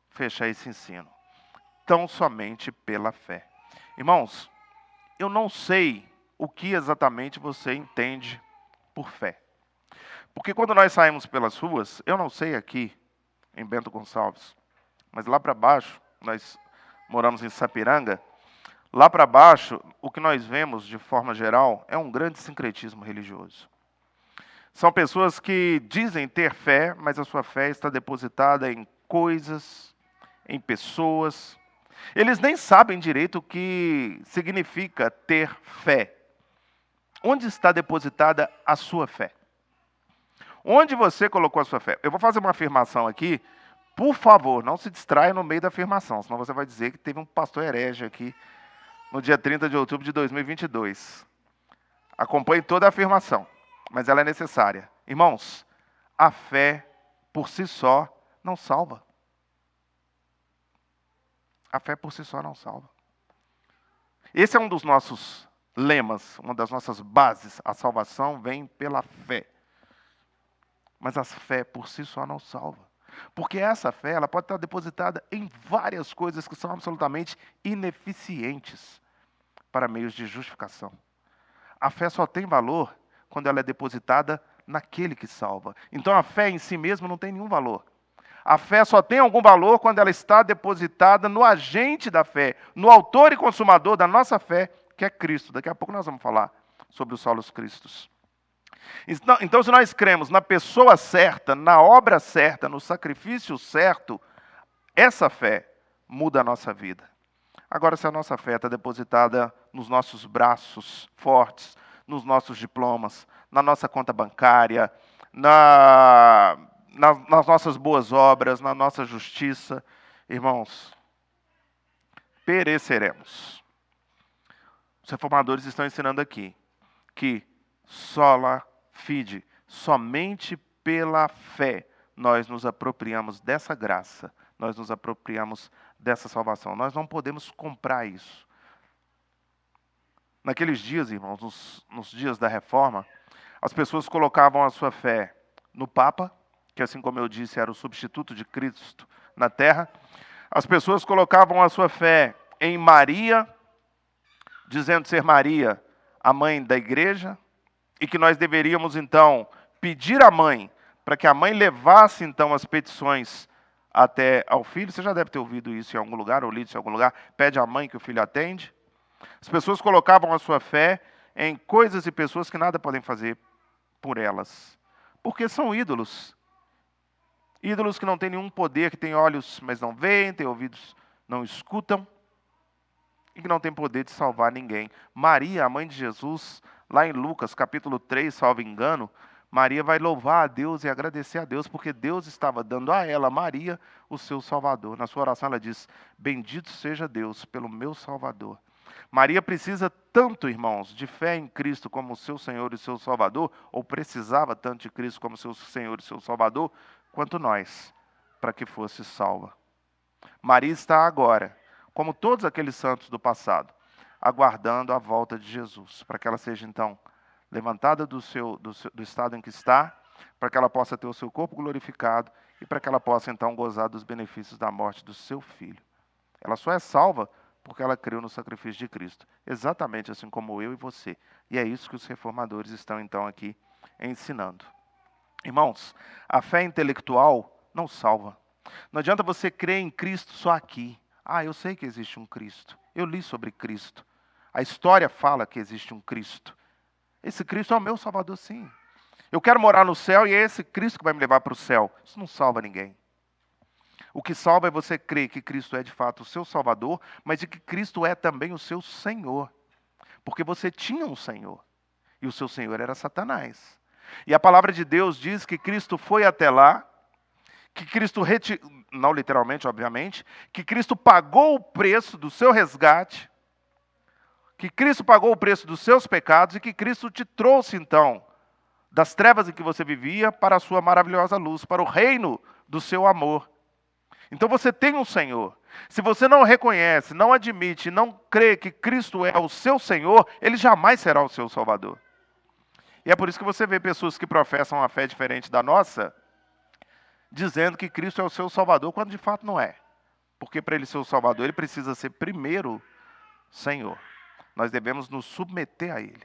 fechar esse ensino. Tão somente pela fé. Irmãos, eu não sei o que exatamente você entende por fé. Porque quando nós saímos pelas ruas, eu não sei aqui em Bento Gonçalves, mas lá para baixo, nós moramos em Sapiranga, lá para baixo, o que nós vemos de forma geral é um grande sincretismo religioso. São pessoas que dizem ter fé, mas a sua fé está depositada em coisas, em pessoas. Eles nem sabem direito o que significa ter fé. Onde está depositada a sua fé? Onde você colocou a sua fé? Eu vou fazer uma afirmação aqui. Por favor, não se distraia no meio da afirmação, senão você vai dizer que teve um pastor herege aqui no dia 30 de outubro de 2022. Acompanhe toda a afirmação, mas ela é necessária. Irmãos, a fé por si só não salva. A fé por si só não salva. Esse é um dos nossos lemas, uma das nossas bases. A salvação vem pela fé. Mas a fé por si só não salva. Porque essa fé, ela pode estar depositada em várias coisas que são absolutamente ineficientes para meios de justificação. A fé só tem valor quando ela é depositada naquele que salva. Então a fé em si mesma não tem nenhum valor. A fé só tem algum valor quando ela está depositada no agente da fé, no autor e consumador da nossa fé, que é Cristo. Daqui a pouco nós vamos falar sobre os solos Cristos. Então, se nós cremos na pessoa certa, na obra certa, no sacrifício certo, essa fé muda a nossa vida. Agora, se a nossa fé está depositada nos nossos braços fortes, nos nossos diplomas, na nossa conta bancária, nas nossas boas obras, na nossa justiça, irmãos, pereceremos. Os reformadores estão ensinando aqui que sola fide, somente pela fé nós nos apropriamos dessa graça, nós nos apropriamos dessa salvação. Nós não podemos comprar isso. Naqueles dias, irmãos, nos dias da Reforma, as pessoas colocavam a sua fé no Papa, que assim como eu disse, era o substituto de Cristo na terra. As pessoas colocavam a sua fé em Maria, dizendo ser Maria a mãe da igreja, e que nós deveríamos, então, pedir à mãe, para que a mãe levasse, então, as petições até ao filho. Você já deve ter ouvido isso em algum lugar, ou lido isso em algum lugar. Pede à mãe que o filho atende. As pessoas colocavam a sua fé em coisas e pessoas que nada podem fazer por elas. Porque são ídolos. Ídolos que não têm nenhum poder, que têm olhos, mas não veem, têm ouvidos, não escutam, e que não têm poder de salvar ninguém. Maria, a mãe de Jesus, lá em Lucas, capítulo 3, salvo engano, Maria vai louvar a Deus e agradecer a Deus, porque Deus estava dando a ela, Maria, o seu Salvador. Na sua oração ela diz, bendito seja Deus pelo meu Salvador. Maria precisa tanto, irmãos, de fé em Cristo como seu Senhor e seu Salvador, ou precisava tanto de Cristo como seu Senhor e seu Salvador, quanto nós, para que fosse salva. Maria está agora, como todos aqueles santos do passado, aguardando a volta de Jesus, para que ela seja, então, levantada do estado em que está, para que ela possa ter o seu corpo glorificado e para que ela possa, então, gozar dos benefícios da morte do seu filho. Ela só é salva porque ela creu no sacrifício de Cristo, exatamente assim como eu e você. E é isso que os reformadores estão, então, aqui ensinando. Irmãos, a fé intelectual não salva. Não adianta você crer em Cristo só aqui. Ah, eu sei que existe um Cristo. Eu li sobre Cristo. A história fala que existe um Cristo. Esse Cristo é o meu Salvador, sim. Eu quero morar no céu e é esse Cristo que vai me levar para o céu. Isso não salva ninguém. O que salva é você crer que Cristo é de fato o seu Salvador, mas de que Cristo é também o seu Senhor. Porque você tinha um Senhor. E o seu Senhor era Satanás. E a palavra de Deus diz que Cristo foi até lá, que Cristo, não literalmente, obviamente, que Cristo pagou o preço do seu resgate, que Cristo pagou o preço dos seus pecados e que Cristo te trouxe, então, das trevas em que você vivia para a sua maravilhosa luz, para o reino do seu amor. Então você tem um Senhor. Se você não reconhece, não admite, não crê que Cristo é o seu Senhor, Ele jamais será o seu Salvador. E é por isso que você vê pessoas que professam uma fé diferente da nossa, dizendo que Cristo é o seu Salvador, quando de fato não é. Porque para Ele ser o Salvador, Ele precisa ser primeiro Senhor. Nós devemos nos submeter a Ele.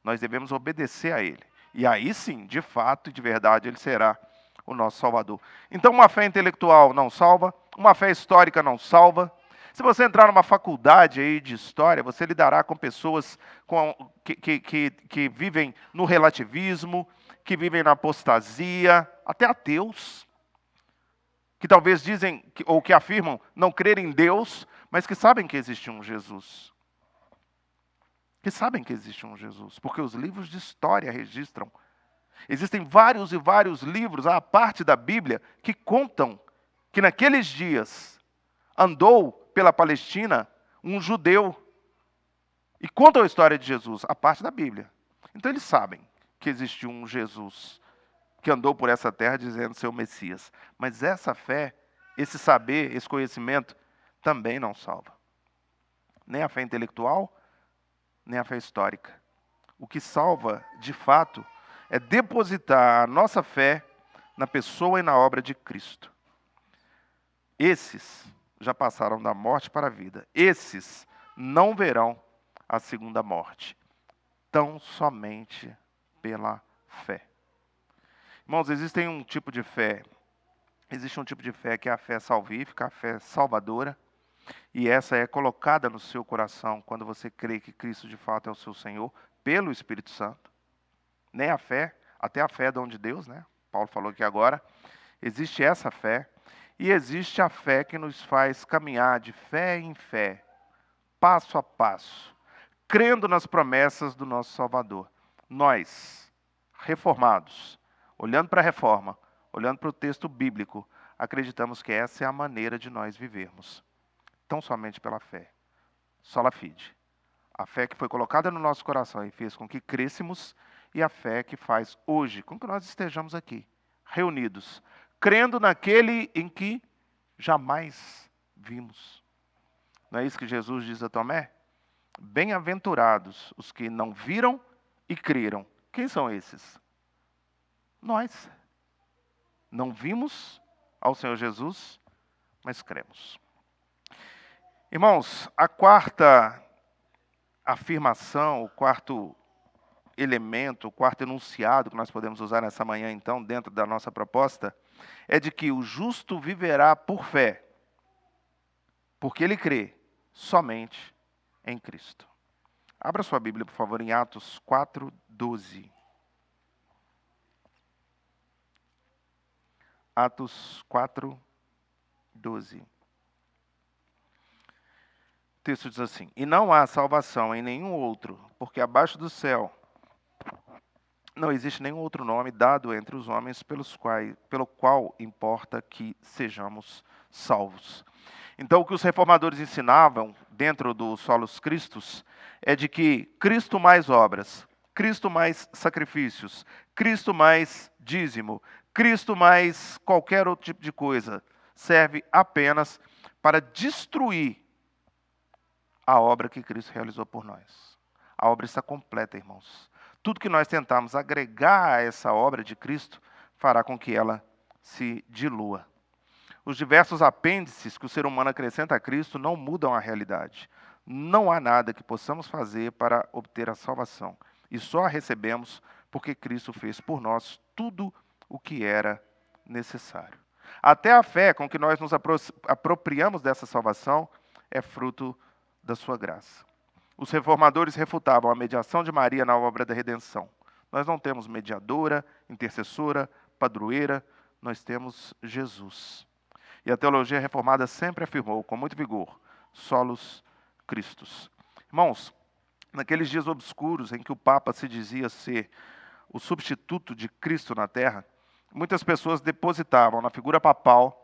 Nós devemos obedecer a Ele. E aí sim, de fato e de verdade, Ele será o nosso Salvador. Então uma fé intelectual não salva, uma fé histórica não salva. Se você entrar numa faculdade aí de história, você lidará com pessoas que vivem no relativismo, que vivem na apostasia, até ateus, que talvez dizem, ou que afirmam não crer em Deus, mas que sabem que existe um Jesus. Que sabem que existe um Jesus, porque os livros de história registram. Existem vários e vários livros, à parte da Bíblia, que contam que naqueles dias andou pela Palestina um judeu. E contam a história de Jesus, à parte da Bíblia. Então eles sabem que existiu um Jesus que andou por essa terra dizendo ser o Messias. Mas essa fé, esse saber, esse conhecimento, também não salva. Nem a fé intelectual, nem a fé histórica. O que salva, de fato, é depositar a nossa fé na pessoa e na obra de Cristo. Esses já passaram da morte para a vida. Esses não verão a segunda morte. Tão somente pela fé. Irmãos, existe um tipo de fé que é a fé salvífica, a fé salvadora. E essa é colocada no seu coração quando você crê que Cristo de fato é o seu Senhor, pelo Espírito Santo. Nem a fé, até a fé é dom de Deus, né? Paulo falou aqui agora. Existe essa fé, e existe a fé que nos faz caminhar de fé em fé, passo a passo, crendo nas promessas do nosso Salvador. Nós, reformados, olhando para a reforma, olhando para o texto bíblico, acreditamos que essa é a maneira de nós vivermos. Tão somente pela fé. Sola fide. A fé que foi colocada no nosso coração e fez com que crescêssemos, e a fé que faz hoje com que nós estejamos aqui, reunidos, crendo naquele em que jamais vimos. Não é isso que Jesus diz a Tomé? Bem-aventurados os que não viram e creram. Quem são esses? Nós. Não vimos ao Senhor Jesus, mas cremos. Irmãos, a quarta afirmação, o quarto elemento, o quarto enunciado que nós podemos usar nessa manhã, então, dentro da nossa proposta, é de que o justo viverá por fé, porque ele crê somente em Cristo. Abra sua Bíblia, por favor, em Atos 4:12. Atos 4:12. O texto diz assim: E não há salvação em nenhum outro, porque abaixo do céu não existe nenhum outro nome dado entre os homens pelo qual importa que sejamos salvos. Então, o que os reformadores ensinavam dentro do Solos Christus é de que Cristo mais obras, Cristo mais sacrifícios, Cristo mais dízimo, Cristo mais qualquer outro tipo de coisa, serve apenas para destruir a obra que Cristo realizou por nós. A obra está completa, irmãos. Tudo que nós tentarmos agregar a essa obra de Cristo fará com que ela se dilua. Os diversos apêndices que o ser humano acrescenta a Cristo não mudam a realidade. Não há nada que possamos fazer para obter a salvação. E só a recebemos porque Cristo fez por nós tudo o que era necessário. Até a fé com que nós nos apropriamos dessa salvação é fruto da sua graça. Os reformadores refutavam a mediação de Maria na obra da redenção. Nós não temos mediadora, intercessora, padroeira, nós temos Jesus. E a teologia reformada sempre afirmou, com muito vigor, solos Christus. Irmãos, naqueles dias obscuros em que o Papa se dizia ser o substituto de Cristo na Terra, muitas pessoas depositavam na figura papal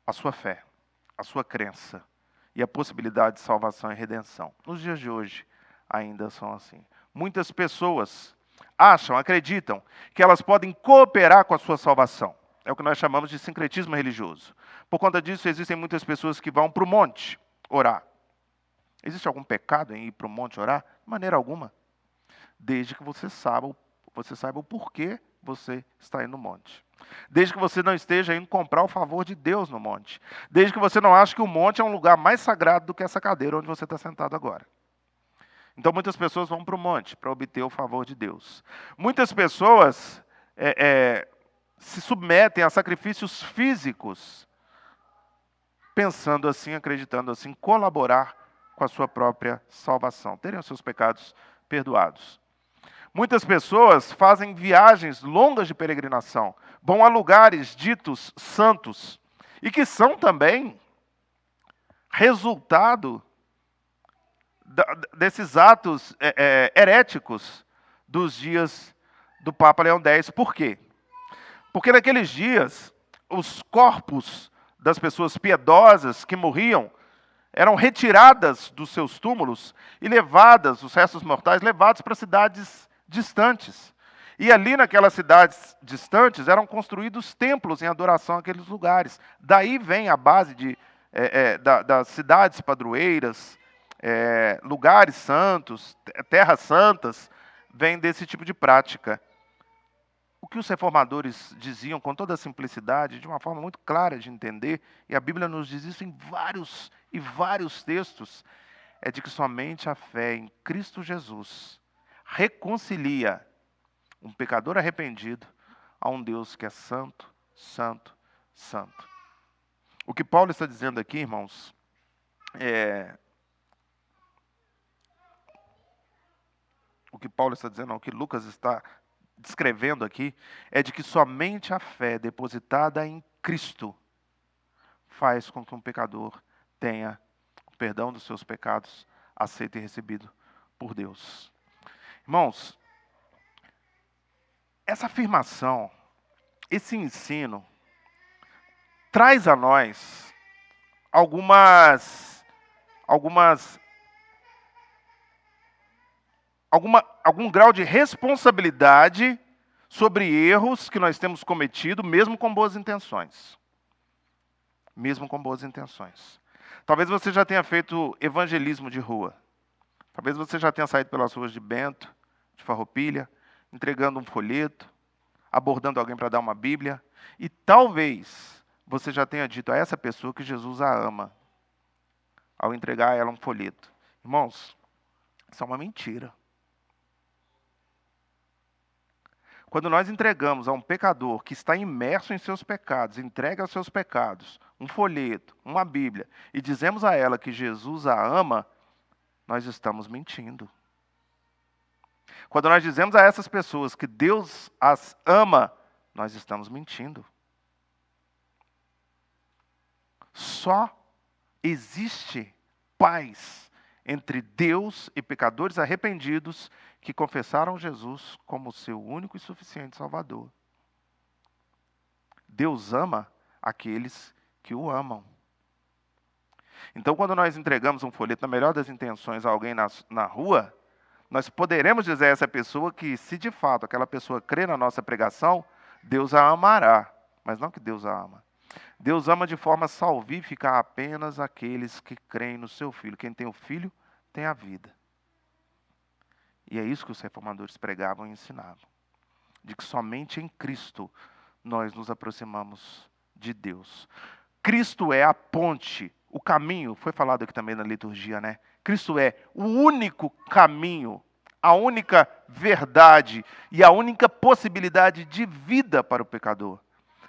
a sua fé, a sua crença e a possibilidade de salvação e redenção. Nos dias de hoje, ainda são assim. Muitas pessoas acham, acreditam, que elas podem cooperar com a sua salvação. É o que nós chamamos de sincretismo religioso. Por conta disso, existem muitas pessoas que vão para o monte orar. Existe algum pecado em ir para o monte orar? De maneira alguma. Desde que você saiba o porquê você está indo no monte. Desde que você não esteja indo comprar o favor de Deus no monte. Desde que você não ache que o monte é um lugar mais sagrado do que essa cadeira onde você está sentado agora. Então muitas pessoas vão para o monte para obter o favor de Deus. Muitas pessoas se submetem a sacrifícios físicos, pensando assim, acreditando assim, colaborar com a sua própria salvação, terem os seus pecados perdoados. Muitas pessoas fazem viagens longas de peregrinação, vão a lugares ditos santos, e que são também resultado desses atos heréticos dos dias do Papa Leão X. Por quê? Porque naqueles dias, os corpos das pessoas piedosas que morriam eram retiradas dos seus túmulos e levadas, os restos mortais, levados para cidades distantes. E ali naquelas cidades distantes eram construídos templos em adoração àqueles lugares. Daí vem a base das cidades padroeiras, lugares santos, terras santas, vem desse tipo de prática. O que os reformadores diziam com toda a simplicidade, de uma forma muito clara de entender, e a Bíblia nos diz isso em vários e vários textos, é de que somente a fé em Cristo Jesus reconcilia um pecador arrependido a um Deus que é santo, santo, santo. O que Paulo está dizendo aqui, irmãos, o que Lucas está descrevendo aqui, é de que somente a fé depositada em Cristo faz com que um pecador tenha o perdão dos seus pecados, aceito e recebido por Deus. Irmãos, essa afirmação, esse ensino, traz a nós algum grau de responsabilidade sobre erros que nós temos cometido, mesmo com boas intenções. Mesmo com boas intenções. Talvez você já tenha feito evangelismo de rua. Talvez você já tenha saído pelas ruas de Bento, de Farroupilha, entregando um folheto, abordando alguém para dar uma Bíblia, e talvez você já tenha dito a essa pessoa que Jesus a ama, ao entregar a ela um folheto. Irmãos, isso é uma mentira. Quando nós entregamos a um pecador que está imerso em seus pecados, entrega os seus pecados, um folheto, uma Bíblia, e dizemos a ela que Jesus a ama, nós estamos mentindo. Quando nós dizemos a essas pessoas que Deus as ama, nós estamos mentindo. Só existe paz entre Deus e pecadores arrependidos que confessaram Jesus como seu único e suficiente Salvador. Deus ama aqueles que o amam. Então, quando nós entregamos um folheto, na melhor das intenções, a alguém na rua, nós poderemos dizer a essa pessoa que, se de fato aquela pessoa crê na nossa pregação, Deus a amará, mas não que Deus a ama. Deus ama de forma salvífica apenas aqueles que creem no seu Filho. Quem tem o Filho, tem a vida. E é isso que os reformadores pregavam e ensinavam. De que somente em Cristo nós nos aproximamos de Deus. Cristo é a ponte, o caminho, foi falado aqui também na liturgia, né? Cristo é o único caminho, a única verdade e a única possibilidade de vida para o pecador.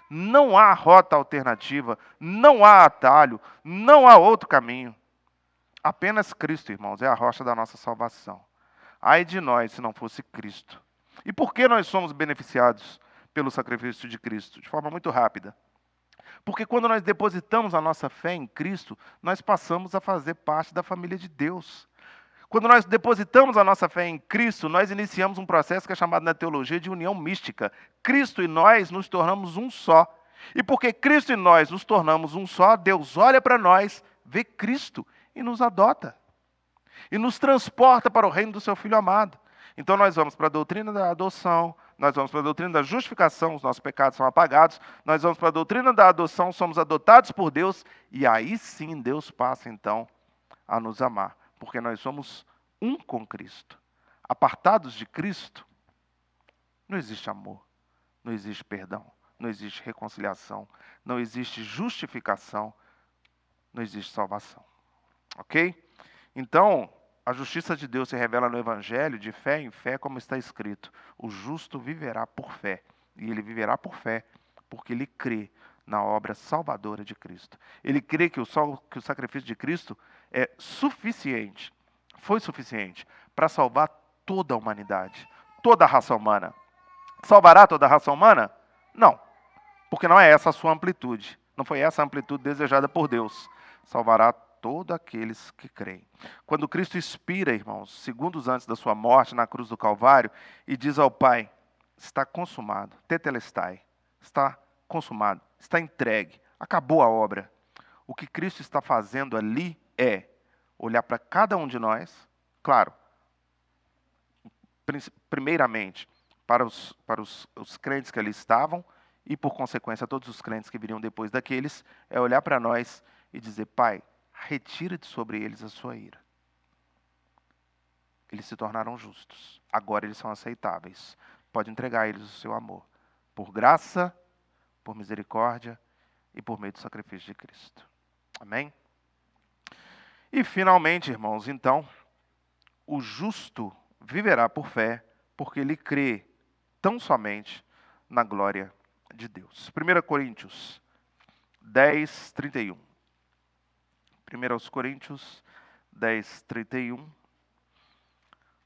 Não há rota alternativa, não há atalho, não há outro caminho. Apenas Cristo, irmãos, é a rocha da nossa salvação. Ai de nós se não fosse Cristo. E por que nós somos beneficiados pelo sacrifício de Cristo? De forma muito rápida. Porque quando nós depositamos a nossa fé em Cristo, nós passamos a fazer parte da família de Deus. Quando nós depositamos a nossa fé em Cristo, nós iniciamos um processo que é chamado na teologia de união mística. Cristo e nós nos tornamos um só. E porque Cristo e nós nos tornamos um só, Deus olha para nós, vê Cristo e nos adota. E nos transporta para o reino do seu Filho amado. Então nós vamos para a doutrina da adoção, nós vamos para a doutrina da justificação, os nossos pecados são apagados, nós vamos para a doutrina da adoção, somos adotados por Deus, e aí sim Deus passa então a nos amar, porque nós somos um com Cristo. Apartados de Cristo, não existe amor, não existe perdão, não existe reconciliação, não existe justificação, não existe salvação. Ok? Então, a justiça de Deus se revela no Evangelho, de fé em fé, como está escrito. O justo viverá por fé. E ele viverá por fé, porque ele crê na obra salvadora de Cristo. Ele crê que o sacrifício de Cristo é suficiente, foi suficiente, para salvar toda a humanidade, toda a raça humana. Salvará toda a raça humana? Não, porque não é essa a sua amplitude. Não foi essa a amplitude desejada por Deus. Salvará todos aqueles que creem. Quando Cristo expira, irmãos, segundos antes da sua morte na cruz do Calvário, e diz ao Pai, está consumado, tetelestai, está consumado, está entregue, acabou a obra. O que Cristo está fazendo ali é olhar para cada um de nós, claro, primeiramente para os crentes que ali estavam, e por consequência todos os crentes que viriam depois daqueles, é olhar para nós e dizer, Pai, retira de sobre eles a sua ira. Eles se tornaram justos. Agora eles são aceitáveis. Pode entregar a eles o seu amor. Por graça, por misericórdia e por meio do sacrifício de Cristo. Amém? E finalmente, irmãos, então, o justo viverá por fé, porque ele crê tão somente na glória de Deus. 1 Coríntios 10, 31. 1 Coríntios 10, 31.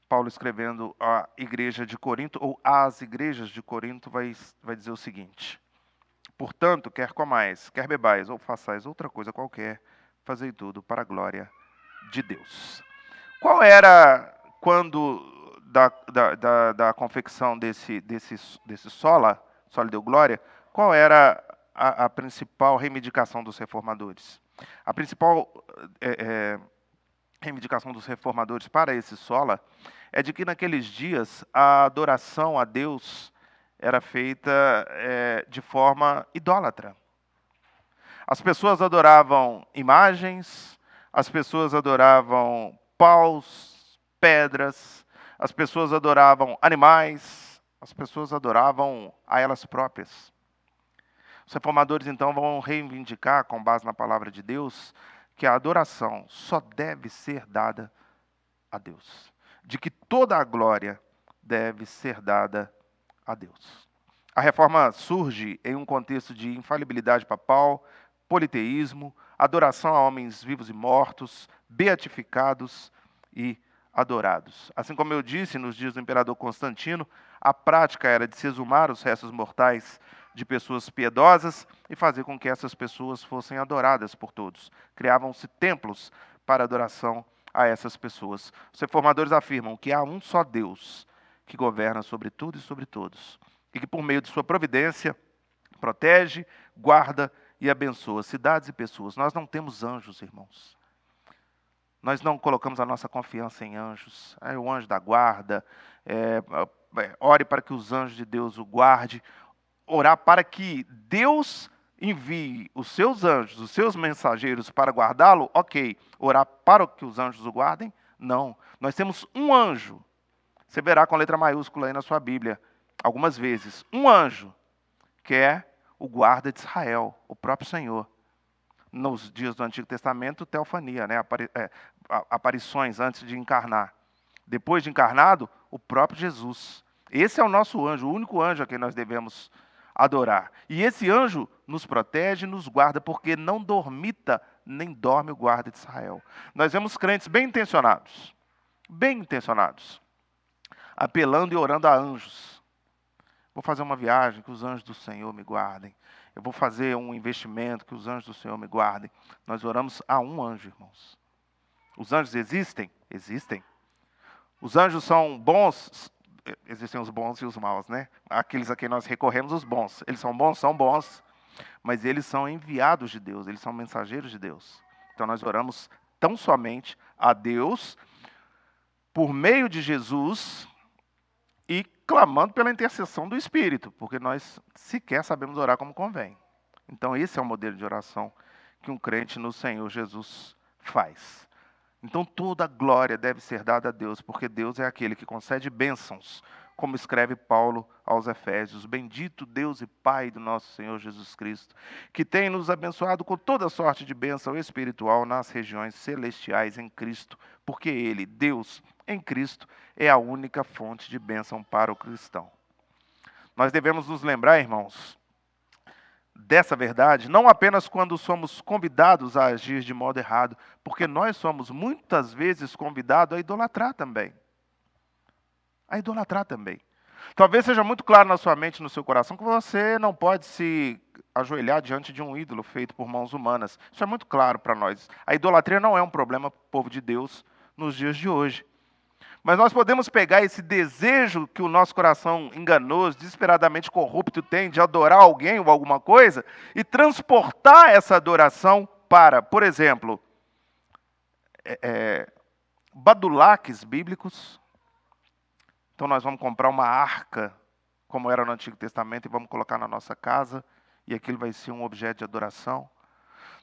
Paulo escrevendo à igreja de Corinto, ou às igrejas de Corinto, vai dizer o seguinte: portanto, quer comais, quer bebais, ou façais outra coisa qualquer, fazei tudo para a glória de Deus. Qual era, quando da confecção desse sola deu glória, qual era a principal reivindicação dos reformadores? A principal reivindicação dos reformadores para esse sola é de que naqueles dias a adoração a Deus era feita de forma idólatra. As pessoas adoravam imagens, as pessoas adoravam paus, pedras, as pessoas adoravam animais, as pessoas adoravam a elas próprias. Os reformadores, então, vão reivindicar, com base na palavra de Deus, que a adoração só deve ser dada a Deus. De que toda a glória deve ser dada a Deus. A reforma surge em um contexto de infalibilidade papal, politeísmo, adoração a homens vivos e mortos, beatificados e adorados. Assim como eu disse, nos dias do imperador Constantino, a prática era de se exumar os restos mortais de pessoas piedosas e fazer com que essas pessoas fossem adoradas por todos. Criavam-se templos para adoração a essas pessoas. Os reformadores afirmam que há um só Deus que governa sobre tudo e sobre todos, e que por meio de sua providência protege, guarda e abençoa cidades e pessoas. Nós não temos anjos, irmãos. Nós não colocamos a nossa confiança em anjos. O anjo da guarda, ore para que os anjos de Deus o guarde. Orar para que Deus envie os seus anjos, os seus mensageiros para guardá-lo, ok. Orar para que os anjos o guardem? Não. Nós temos um anjo. Você verá com letra maiúscula aí na sua Bíblia, algumas vezes. Um anjo, que é o guarda de Israel, o próprio Senhor. Nos dias do Antigo Testamento, teofania, né? Aparições antes de encarnar. Depois de encarnado, o próprio Jesus. Esse é o nosso anjo, o único anjo a quem nós devemos adorar. E esse anjo nos protege e nos guarda, porque não dormita nem dorme o guarda de Israel. Nós vemos crentes bem intencionados, apelando e orando a anjos. Vou fazer uma viagem, que os anjos do Senhor me guardem. Eu vou fazer um investimento, que os anjos do Senhor me guardem. Nós oramos a um anjo, irmãos. Os anjos existem? Existem. Os anjos são bons, existem os bons e os maus, né? Aqueles a quem nós recorremos, os bons. Eles são bons, mas eles são enviados de Deus, eles são mensageiros de Deus. Então nós oramos tão somente a Deus por meio de Jesus e clamando pela intercessão do Espírito, porque nós sequer sabemos orar como convém. Então esse é o modelo de oração que um crente no Senhor Jesus faz. Então toda a glória deve ser dada a Deus, porque Deus é aquele que concede bênçãos, como escreve Paulo aos Efésios. Bendito Deus e Pai do nosso Senhor Jesus Cristo, que tem nos abençoado com toda sorte de bênção espiritual nas regiões celestiais em Cristo, porque Ele, Deus, em Cristo, é a única fonte de bênção para o cristão. Nós devemos nos lembrar, irmãos, dessa verdade, não apenas quando somos convidados a agir de modo errado, porque nós somos muitas vezes convidados a idolatrar também. A idolatrar também. Talvez seja muito claro na sua mente, no seu coração, que você não pode se ajoelhar diante de um ídolo feito por mãos humanas. Isso é muito claro para nós. A idolatria não é um problema para o povo de Deus nos dias de hoje. Mas nós podemos pegar esse desejo que o nosso coração enganoso, desesperadamente corrupto tem de adorar alguém ou alguma coisa e transportar essa adoração para, por exemplo, badulaques bíblicos. Então nós vamos comprar uma arca, como era no Antigo Testamento, e vamos colocar na nossa casa, e aquilo vai ser um objeto de adoração.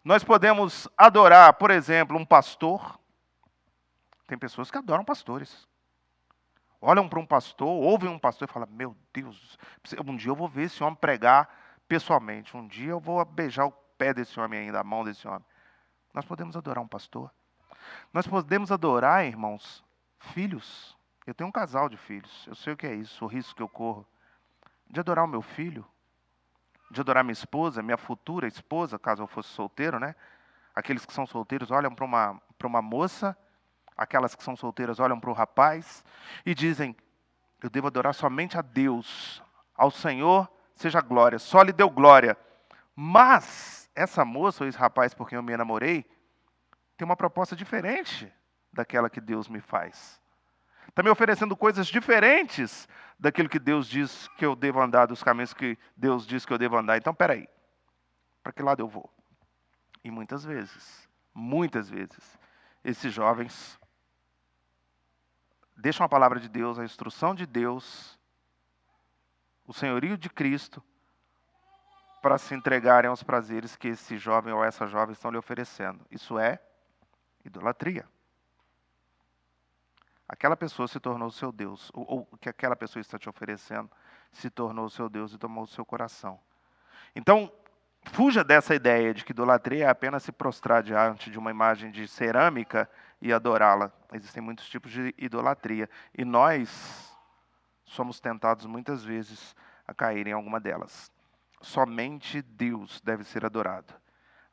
Nós podemos adorar, por exemplo, um pastor. Tem pessoas que adoram pastores. Olham para um pastor, ouvem um pastor e falam, meu Deus, um dia eu vou ver esse homem pregar pessoalmente. Um dia eu vou beijar o pé desse homem ainda, a mão desse homem. Nós podemos adorar um pastor. Nós podemos adorar, irmãos, filhos. Eu tenho um casal de filhos. Eu sei o que é isso, o risco que eu corro. De adorar o meu filho. De adorar minha esposa, minha futura esposa, caso eu fosse solteiro, né? Aqueles que são solteiros olham para uma moça. Aquelas que são solteiras olham para o rapaz e dizem, eu devo adorar somente a Deus, ao Senhor seja glória, só lhe deu glória. Mas essa moça ou esse rapaz por quem eu me namorei, tem uma proposta diferente daquela que Deus me faz. Está me oferecendo coisas diferentes daquilo que Deus diz que eu devo andar, dos caminhos que Deus diz que eu devo andar. Então, peraí, para que lado eu vou? E muitas vezes, esses jovens deixam a palavra de Deus, a instrução de Deus, o senhorio de Cristo, para se entregarem aos prazeres que esse jovem ou essa jovem estão lhe oferecendo. Isso é idolatria. Aquela pessoa se tornou seu Deus, ou o que aquela pessoa está te oferecendo se tornou seu Deus e tomou o seu coração. Então, fuja dessa ideia de que idolatria é apenas se prostrar diante de uma imagem de cerâmica e adorá-la. Existem muitos tipos de idolatria. E nós somos tentados muitas vezes a cair em alguma delas. Somente Deus deve ser adorado.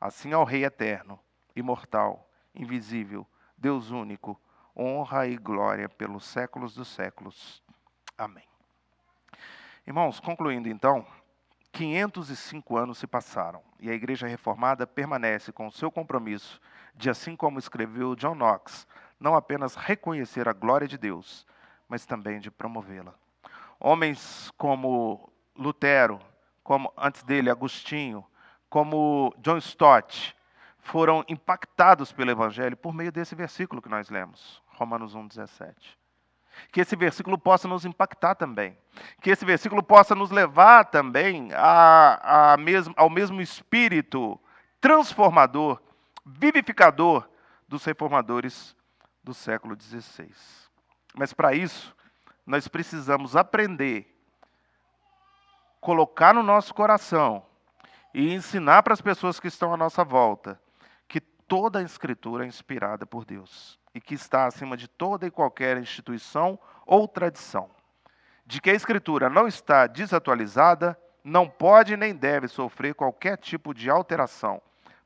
Assim ao Rei eterno, imortal, invisível, Deus único, honra e glória pelos séculos dos séculos. Amém. Irmãos, concluindo então, 505 anos se passaram e a Igreja Reformada permanece com o seu compromisso de, assim como escreveu John Knox, não apenas reconhecer a glória de Deus, mas também de promovê-la. Homens como Lutero, como antes dele Agostinho, como John Stott, foram impactados pelo Evangelho por meio desse versículo que nós lemos, Romanos 1,17. Que esse versículo possa nos impactar também. Que esse versículo possa nos levar também ao mesmo espírito transformador, vivificador dos reformadores do século XVI. Mas para isso, nós precisamos aprender, colocar no nosso coração e ensinar para as pessoas que estão à nossa volta que toda a Escritura é inspirada por Deus e que está acima de toda e qualquer instituição ou tradição. De que a Escritura não está desatualizada, não pode nem deve sofrer qualquer tipo de alteração,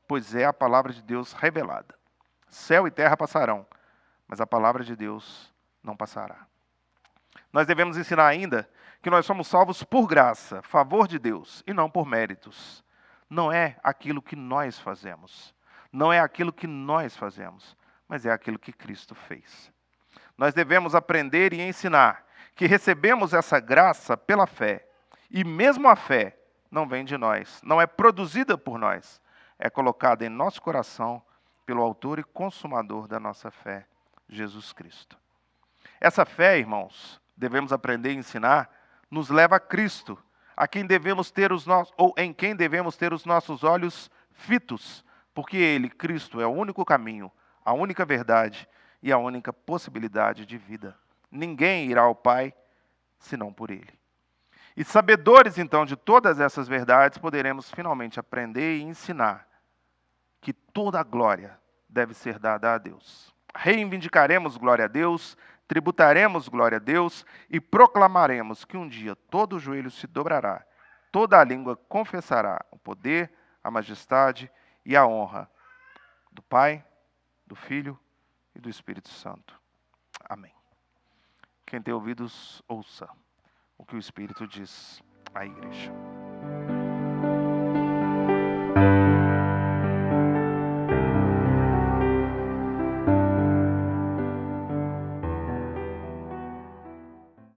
pois é a palavra de Deus revelada. Céu e terra passarão, mas a palavra de Deus não passará. Nós devemos ensinar ainda que nós somos salvos por graça, favor de Deus, e não por méritos. Não é aquilo que nós fazemos. Não é aquilo que nós fazemos, mas é aquilo que Cristo fez. nós devemos aprender e ensinar que recebemos essa graça pela fé. E mesmo a fé não vem de nós, não é produzida por nós, é colocada em nosso coração pelo autor e consumador da nossa fé, Jesus Cristo. Essa fé, irmãos, devemos aprender e ensinar, nos leva a Cristo, a quem devemos ter ou em quem devemos ter os nossos olhos fitos, porque Ele, Cristo, é o único caminho, a única verdade e a única possibilidade de vida. Ninguém irá ao Pai senão por Ele. E sabedores, então, de todas essas verdades, poderemos finalmente aprender e ensinar que toda a glória deve ser dada a Deus. Reivindicaremos glória a Deus, tributaremos glória a Deus e proclamaremos que um dia todo joelho se dobrará, toda a língua confessará o poder, a majestade e a honra do Pai, do Filho e do Espírito Santo. Amém. Quem tem ouvidos, ouça o que o Espírito diz à igreja.